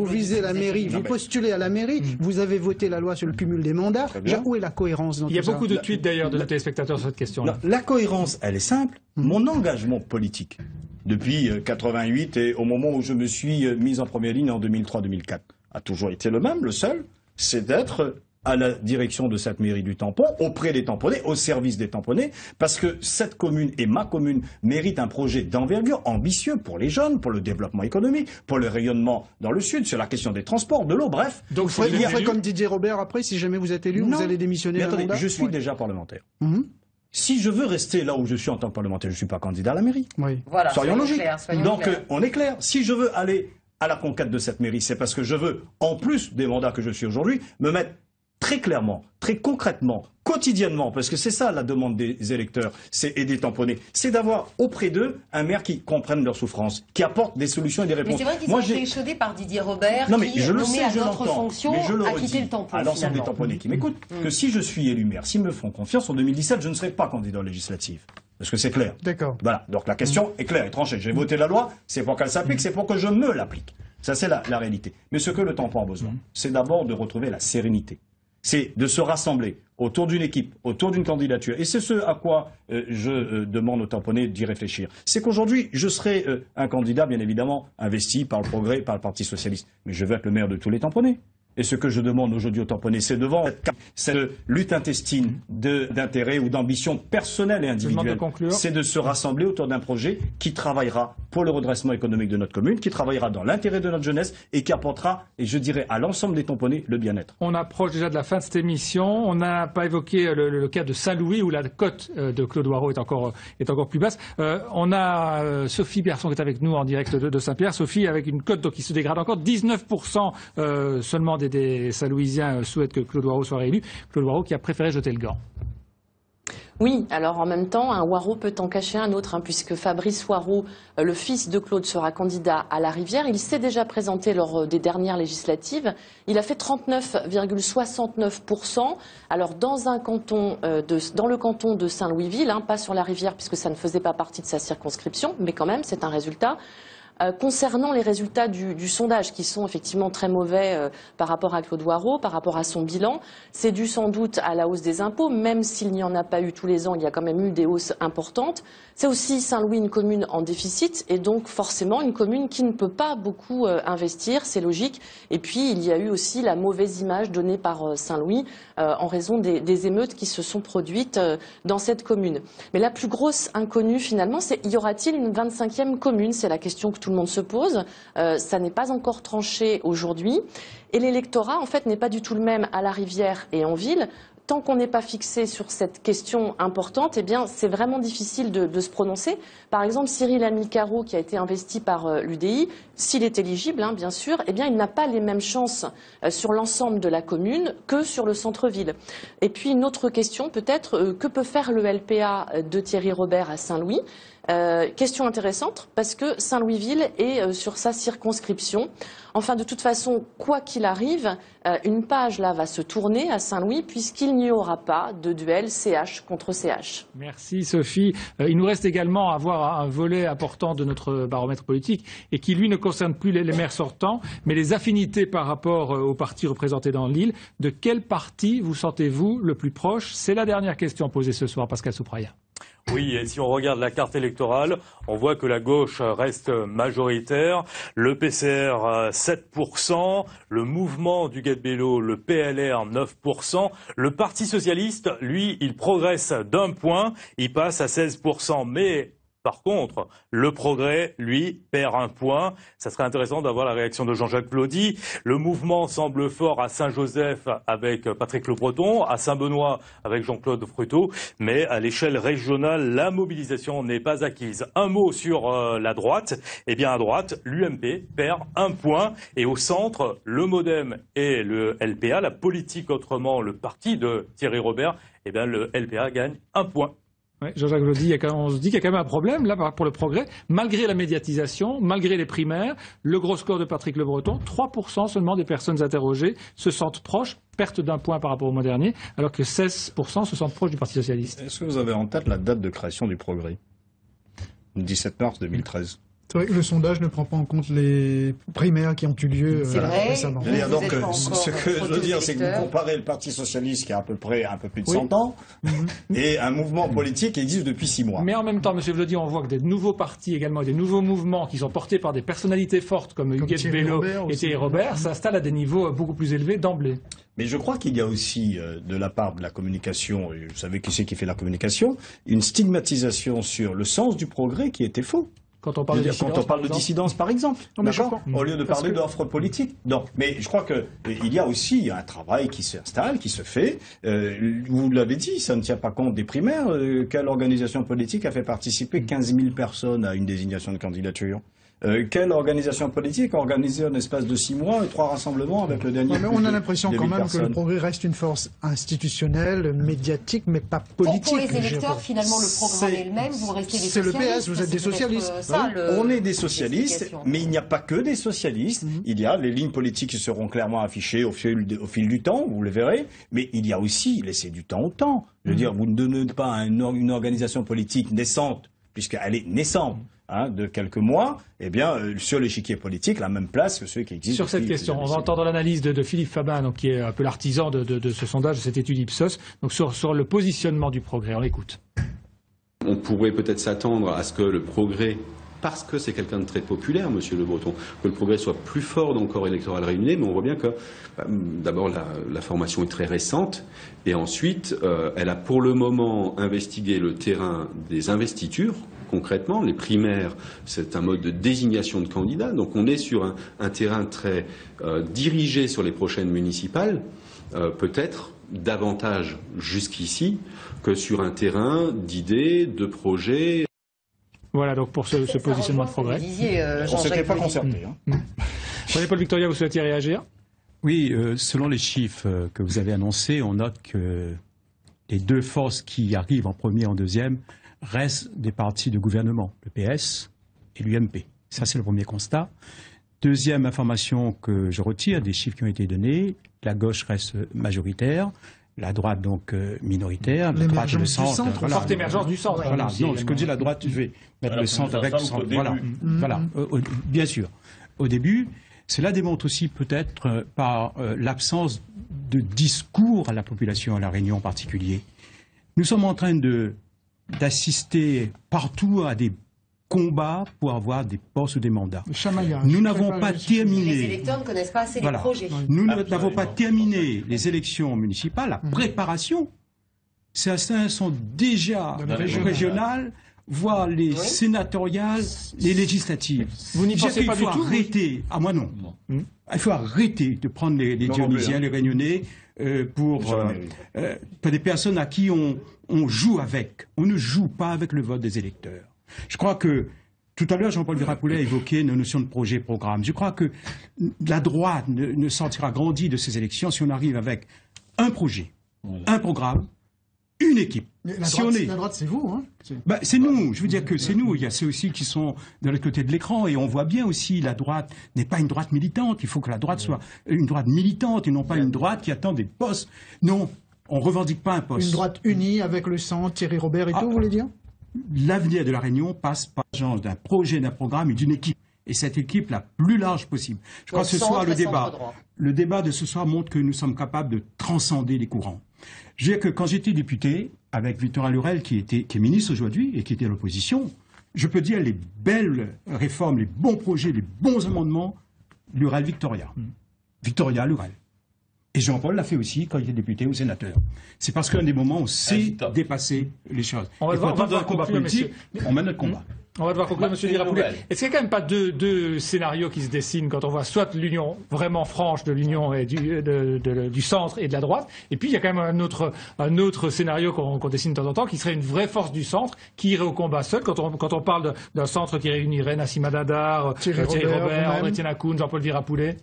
visez la mairie. Vous postulez à la mairie. Vous avez voté la loi sur le cumul des mandats. Où est la cohérence dans tout ça? Il y a beaucoup de tweets d'ailleurs de nos téléspectateurs sur cette question-là. La cohérence, elle est simple. Mon engagement politique depuis 88 et au moment où je me suis mis en première ligne en 2003-2004 a toujours été le même, le seul. C'est d'être à la direction de cette mairie du Tampon, auprès des tamponnés, au service des tamponnés, parce que cette commune et ma commune méritent un projet d'envergure ambitieux pour les jeunes, pour le développement économique, pour le rayonnement dans le sud, sur la question des transports, de l'eau, bref. Donc vous ferez comme Didier Robert après, si jamais vous êtes élu, vous allez démissionner. Mais attendez, je suis déjà parlementaire. Si je veux rester là où je suis en tant que parlementaire, je ne suis pas candidat à la mairie. Voilà, soyons logiques. Donc clairs. on est clair. Si je veux aller à la conquête de cette mairie, c'est parce que je veux, en plus des mandats que je suis aujourd'hui, me mettre très clairement, très concrètement, quotidiennement, parce que c'est ça la demande des électeurs et des tamponnés, c'est d'avoir auprès d'eux un maire qui comprenne leurs souffrances, qui apporte des solutions et des réponses. Mais c'est vrai qu'ils ont été échaudés par Didier Robert, qui, nommé à d'autres fonctions, a quitté le tampon. À l'ensemble des tamponnés qui m'écoutent, que si je suis élu maire, s'ils me font confiance, en 2017, je ne serai pas candidat aux législatives. Parce que c'est clair. D'accord. Voilà. Donc la question est claire et tranchée. J'ai voté la loi, c'est pour qu'elle s'applique, c'est pour que je me l'applique. Ça, c'est la réalité. Mais ce que le tampon a besoin, c'est d'abord de retrouver la sérénité. C'est de se rassembler autour d'une équipe, autour d'une candidature. Et c'est ce à quoi je demande aux tamponnés d'y réfléchir. C'est qu'aujourd'hui, je serai un candidat, bien évidemment, investi par le Progrès, par le Parti Socialiste. Mais je veux être le maire de tous les tamponnés. Et ce que je demande aujourd'hui aux tamponnés, c'est devant cette lutte intestine d'intérêt ou d'ambition personnelle et individuelle, c'est de se rassembler autour d'un projet qui travaillera pour le redressement économique de notre commune, qui travaillera dans l'intérêt de notre jeunesse et qui apportera, et je dirais, à l'ensemble des tamponnés, le bien-être. On approche déjà de la fin de cette émission. On n'a pas évoqué le cas de Saint-Louis où la cote de Claude Warreau est encore plus basse. On a Sophie Pierson qui est avec nous en direct de Saint-Pierre. Sophie, avec une cote qui se dégrade encore, 19% seulement des Saint-Louisiens souhaitent que Claude Warreau soit réélu. Claude Warreau qui a préféré jeter le gant. Oui, alors en même temps, un Warreau peut en cacher un autre, puisque Fabrice Warreau, le fils de Claude, sera candidat à la Rivière. Il s'est déjà présenté lors des dernières législatives. Il a fait 39,69%. Alors dans le canton de Saint-Louisville, pas sur la Rivière, puisque ça ne faisait pas partie de sa circonscription, mais quand même, c'est un résultat. Concernant les résultats du sondage, qui sont effectivement très mauvais par rapport à Claude Warreau, par rapport à son bilan, c'est dû sans doute à la hausse des impôts, même s'il n'y en a pas eu tous les ans, il y a quand même eu des hausses importantes. C'est aussi Saint-Louis, une commune en déficit, et donc forcément une commune qui ne peut pas beaucoup investir, c'est logique. Et puis il y a eu aussi la mauvaise image donnée par Saint-Louis en raison des émeutes qui se sont produites dans cette commune. Mais la plus grosse inconnue finalement, c'est y aura-t-il une 25e commune? C'est la question que tout le monde se pose. Ça n'est pas encore tranché aujourd'hui. Et l'électorat, en fait, n'est pas du tout le même à la Rivière et en ville. Tant qu'on n'est pas fixé sur cette question importante, eh bien, c'est vraiment difficile de se prononcer. Par exemple, Cyril Amilcaro, qui a été investi par l'UDI, s'il est éligible, bien sûr, eh bien, il n'a pas les mêmes chances sur l'ensemble de la commune que sur le centre-ville. Et puis, une autre question, peut-être, que peut faire le LPA de Thierry Robert à Saint-Louis? Question intéressante, parce que Saint-Louisville est sur sa circonscription. Enfin, de toute façon, quoi qu'il arrive, une page là va se tourner à Saint-Louis, puisqu'il n'y aura pas de duel CH contre CH. Merci Sophie. Il nous reste également à voir un volet important de notre baromètre politique, et qui lui ne concerne plus les maires sortants, mais les affinités par rapport aux partis représentés dans l'île. De quel parti vous sentez-vous le plus proche? C'est la dernière question posée ce soir, Pascal Soupraïa. Oui, et si on regarde la carte électorale, on voit que la gauche reste majoritaire. Le PCR, 7%. Le mouvement du Guet-Bello, le PLR, 9%. Le Parti socialiste, lui, il progresse d'1 point. Il passe à 16%. Mais par contre, le Progrès, lui, perd 1 point. Ça serait intéressant d'avoir la réaction de Jean-Jacques Plaudy. Le mouvement semble fort à Saint-Joseph avec Patrick Le Breton, à Saint-Benoît avec Jean-Claude Fruteau, mais à l'échelle régionale, la mobilisation n'est pas acquise. Un mot sur la droite. Eh bien, à droite, l'UMP perd 1 point. Et au centre, le MoDem et le LPA, la politique autrement, le parti de Thierry Robert, eh bien, le LPA gagne 1 point. Oui, Jean-Jacques Lodi, on se dit qu'il y a quand même un problème là pour le Progrès, malgré la médiatisation, malgré les primaires, le gros score de Patrick Le Breton, 3% seulement des personnes interrogées se sentent proches, perte d'1 point par rapport au mois dernier, alors que 16% se sentent proches du Parti socialiste. Est-ce que vous avez en tête la date de création du Progrès ? 17 mars 2013. C'est vrai que le sondage ne prend pas en compte les primaires qui ont eu lieu récemment. Donc, ce que je veux dire, c'est que vous comparez le Parti socialiste, qui a à peu près un peu plus de 100 ans, et un mouvement politique qui existe depuis 6 mois. Mais en même temps, M. Vlody, on voit que des nouveaux partis également, des nouveaux mouvements qui sont portés par des personnalités fortes comme Hugues Bello et Thierry Robert s'installent à des niveaux beaucoup plus élevés d'emblée. Mais je crois qu'il y a aussi, de la part de la communication, et vous savez qui c'est qui fait la communication, une stigmatisation sur le sens du progrès qui était faux. Quand on parle de dissidence, par exemple, au lieu de parler d'offres politiques. Non, mais je crois qu'il y a aussi un travail qui s'installe, qui se fait. Vous l'avez dit, ça ne tient pas compte des primaires. Quelle organisation politique a fait participer 15 000 personnes à une désignation de candidature ? Quelle organisation politique a organisé en espace de 6 mois 3 rassemblements avec le dernier? On a l'impression quand même que le Progrès reste une force institutionnelle, médiatique, mais pas politique. Pour les électeurs, finalement, le programme est le même. Vous restez des socialistes. C'est le PS, vous êtes des socialistes. On est des socialistes, mais il n'y a pas que des socialistes. Il y a les lignes politiques qui seront clairement affichées au fil du temps, vous le verrez. Mais il y a aussi, laissez du temps au temps. Je veux dire, vous ne donnez pas à une organisation politique naissante, puisqu'elle est naissante, de quelques mois, eh bien, sur l'échiquier politique, la même place que ceux qui existent. Sur cette question, on va entendre l'analyse de Philippe Fabin, donc, qui est un peu l'artisan de ce sondage, de cette étude Ipsos, donc sur le positionnement du Progrès. On l'écoute. On pourrait peut-être s'attendre à ce que le Progrès, parce que c'est quelqu'un de très populaire, Monsieur Le Breton, que le Progrès soit plus fort dans le corps électoral réunionnais, mais on voit bien que, d'abord, la formation est très récente, et ensuite, elle a pour le moment investigué le terrain des investitures. Concrètement, les primaires, c'est un mode de désignation de candidats, donc on est sur un terrain très dirigé sur les prochaines municipales, peut-être davantage jusqu'ici que sur un terrain d'idées, de projets. Voilà donc pour ce positionnement de Progrès. On ne s'était pas concerté. Paul Victoria, vous souhaitiez réagir? Oui, selon les chiffres que vous avez annoncés, on note que les deux forces qui arrivent en premier et en deuxième restent des partis de gouvernement, le PS et l'UMP. Ça, c'est le premier constat. Deuxième information que je retire des chiffres qui ont été donnés, la gauche reste majoritaire, la droite donc minoritaire, la droite et le centre. Voilà. Forte émergence du centre. Voilà. Non, ce que dit la droite, je vais mettre le centre avec le centre. Voilà. Voilà. Bien sûr. Au début, cela démontre aussi peut-être par l'absence de discours à la population, à La Réunion en particulier. Nous sommes en train d'assister partout à des combats pour avoir des postes ou des mandats. Nous n'avons pas terminé. Les électeurs ne connaissent pas assez les projets. Nous n'avons pas terminé les élections municipales, la préparation. Certains sont déjà régionales, voire les sénatoriales, les législatives. Vous n'y pensez pas du tout? Il faut arrêter. Ah, moi non. Il faut arrêter de prendre les Dionysiens, les Réunionnais pour des personnes à qui on joue avec. On ne joue pas avec le vote des électeurs. Je crois que, tout à l'heure, Jean-Paul Virapoulet a évoqué une notion de projet-programme. Je crois que la droite ne sortira grandie de ces élections si on arrive avec un projet, un programme, une équipe. La droite, c'est vous, hein? C'est nous. Je veux dire que c'est nous. Il y a ceux aussi qui sont de l'autre côté de l'écran. Et on voit bien aussi, la droite n'est pas une droite militante. Il faut que la droite soit une droite militante et non pas une droite qui attend des postes. Non, on ne revendique pas un poste. Une droite unie avec le centre, Thierry Robert et tout, vous voulez dire? L'avenir de La Réunion passe par d'un projet, d'un programme et d'une équipe. Et cette équipe la plus large possible. Je crois que ce soir, le débat de ce soir montre que nous sommes capables de transcender les courants. Je veux dire que quand j'étais député, avec Victorin Lurel, qui est ministre aujourd'hui et qui était à l'opposition, je peux dire les belles réformes, les bons projets, les bons amendements, Lurel-Victoria. Victoria, Lurel. Et Jean-Paul l'a fait aussi quand il était député ou sénateur. C'est parce qu'à un des moments, on sait dépasser les choses. On va devoir combat politique, on mène notre combat. On va devoir conclure, M. Dirapoulet. Est-ce qu'il n'y a quand même pas deux scénarios qui se dessinent quand on voit soit l'union vraiment franche de l'union et du centre et de la droite, et puis il y a quand même un autre scénario qu'on dessine de temps en temps, qui serait une vraie force du centre, qui irait au combat seul. Quand on parle d'un centre qui réunirait Nassima Dadar, Thierry Robert, André Tienakoun, Jean-Paul Dirapoulet,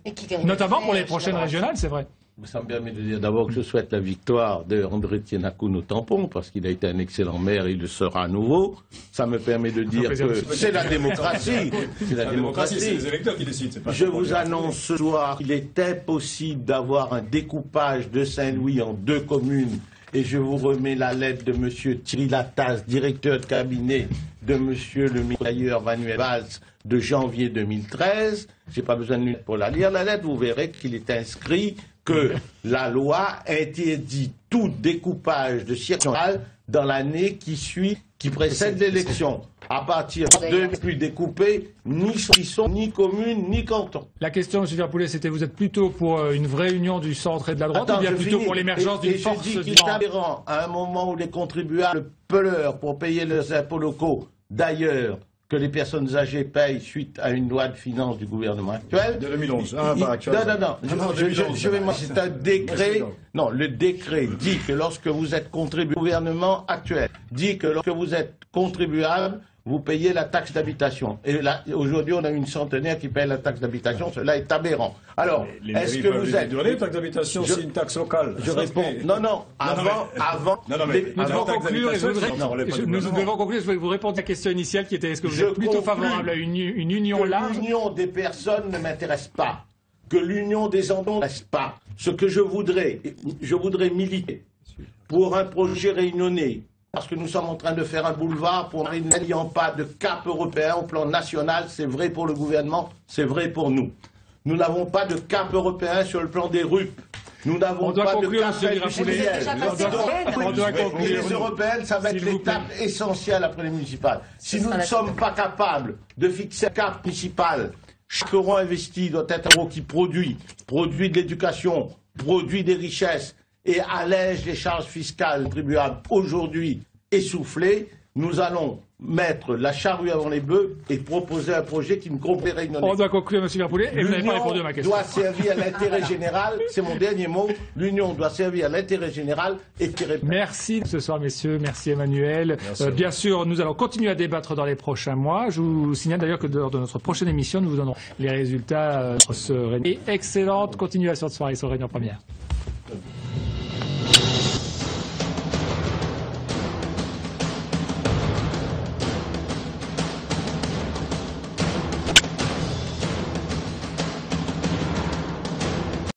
notamment pour les prochaines régionales, c'est vrai. Ça me permet de dire d'abord que je souhaite la victoire d'André Tienakoun au tampon, parce qu'il a été un excellent maire et il le sera à nouveau. Ça me permet de dire que c'est la démocratie. C'est la démocratie. C'est les électeurs qui décident. C'est pas je vous annonce ce soir qu'il est impossible d'avoir un découpage de Saint-Louis en 2 communes. Et je vous remets la lettre de M. Thierry Lattasse, directeur de cabinet de M. le ministre Manuel Valls, de janvier 2013. J'ai pas besoin de lunettes pour la lire. La lettre, vous verrez qu'il est inscrit que la loi interdit tout découpage de siège dans l'année qui précède l'élection. À partir de plus découpés, ni sont ni communes, ni cantons. La question, M. Dirapoulet, c'était vous êtes plutôt pour une vraie union du centre et de la droite, ou bien plutôt pour l'émergence d'une force je dis qu'il est aberrant, à un moment où les contribuables pleurent pour payer leurs impôts locaux, d'ailleurs, que les personnes âgées payent suite à une loi de finances du gouvernement actuel. De 2011. C'est un décret. Non, le décret dit que lorsque vous êtes contribuable, le gouvernement actuel dit que lorsque vous êtes contribuable, vous payez la taxe d'habitation. Et là, aujourd'hui, on a une centenaire qui paye la taxe d'habitation. Cela est aberrant. Alors, est-ce que vous êtes... La taxe d'habitation, c'est une taxe locale. Je réponds... Non, avant... Nous devons conclure, je voudrais vous répondre à la question initiale qui était est-ce que vous êtes plutôt favorable à une union large? Que l'union des personnes ne m'intéresse pas. Que l'union des endroits ne m'intéresse pas. Ce que je voudrais militer pour un projet réunionnais, parce que nous sommes en train de faire un boulevard pour n'ayant pas de cap européen au plan national, c'est vrai pour le gouvernement, c'est vrai pour nous. Nous n'avons pas de cap européen sur le plan des RUP. Nous n'avons pas de cap industriel. Les européennes, ça va être l'étape essentielle après les municipales. Si nous ne sommes pas capables de fixer un cap municipal, chaque euro investi doit être un euro qui produit de l'éducation, produit des richesses, et allège les charges fiscales contribuables aujourd'hui essoufflées, nous allons mettre la charrue avant les bœufs et proposer un projet qui me complairait. On doit conclure, M. Dirapoulet, et vous n'avez pas répondu à ma question. L'union doit servir à l'intérêt général, c'est mon dernier mot, l'union doit servir à l'intérêt général et tirer... Merci ce soir, messieurs, merci Emmanuel. Bien sûr, nous allons continuer à débattre dans les prochains mois. Je vous signale d'ailleurs que lors de notre prochaine émission, nous vous donnerons les résultats de ce réunion. Et excellente continuation de soirée sur Réunion Première.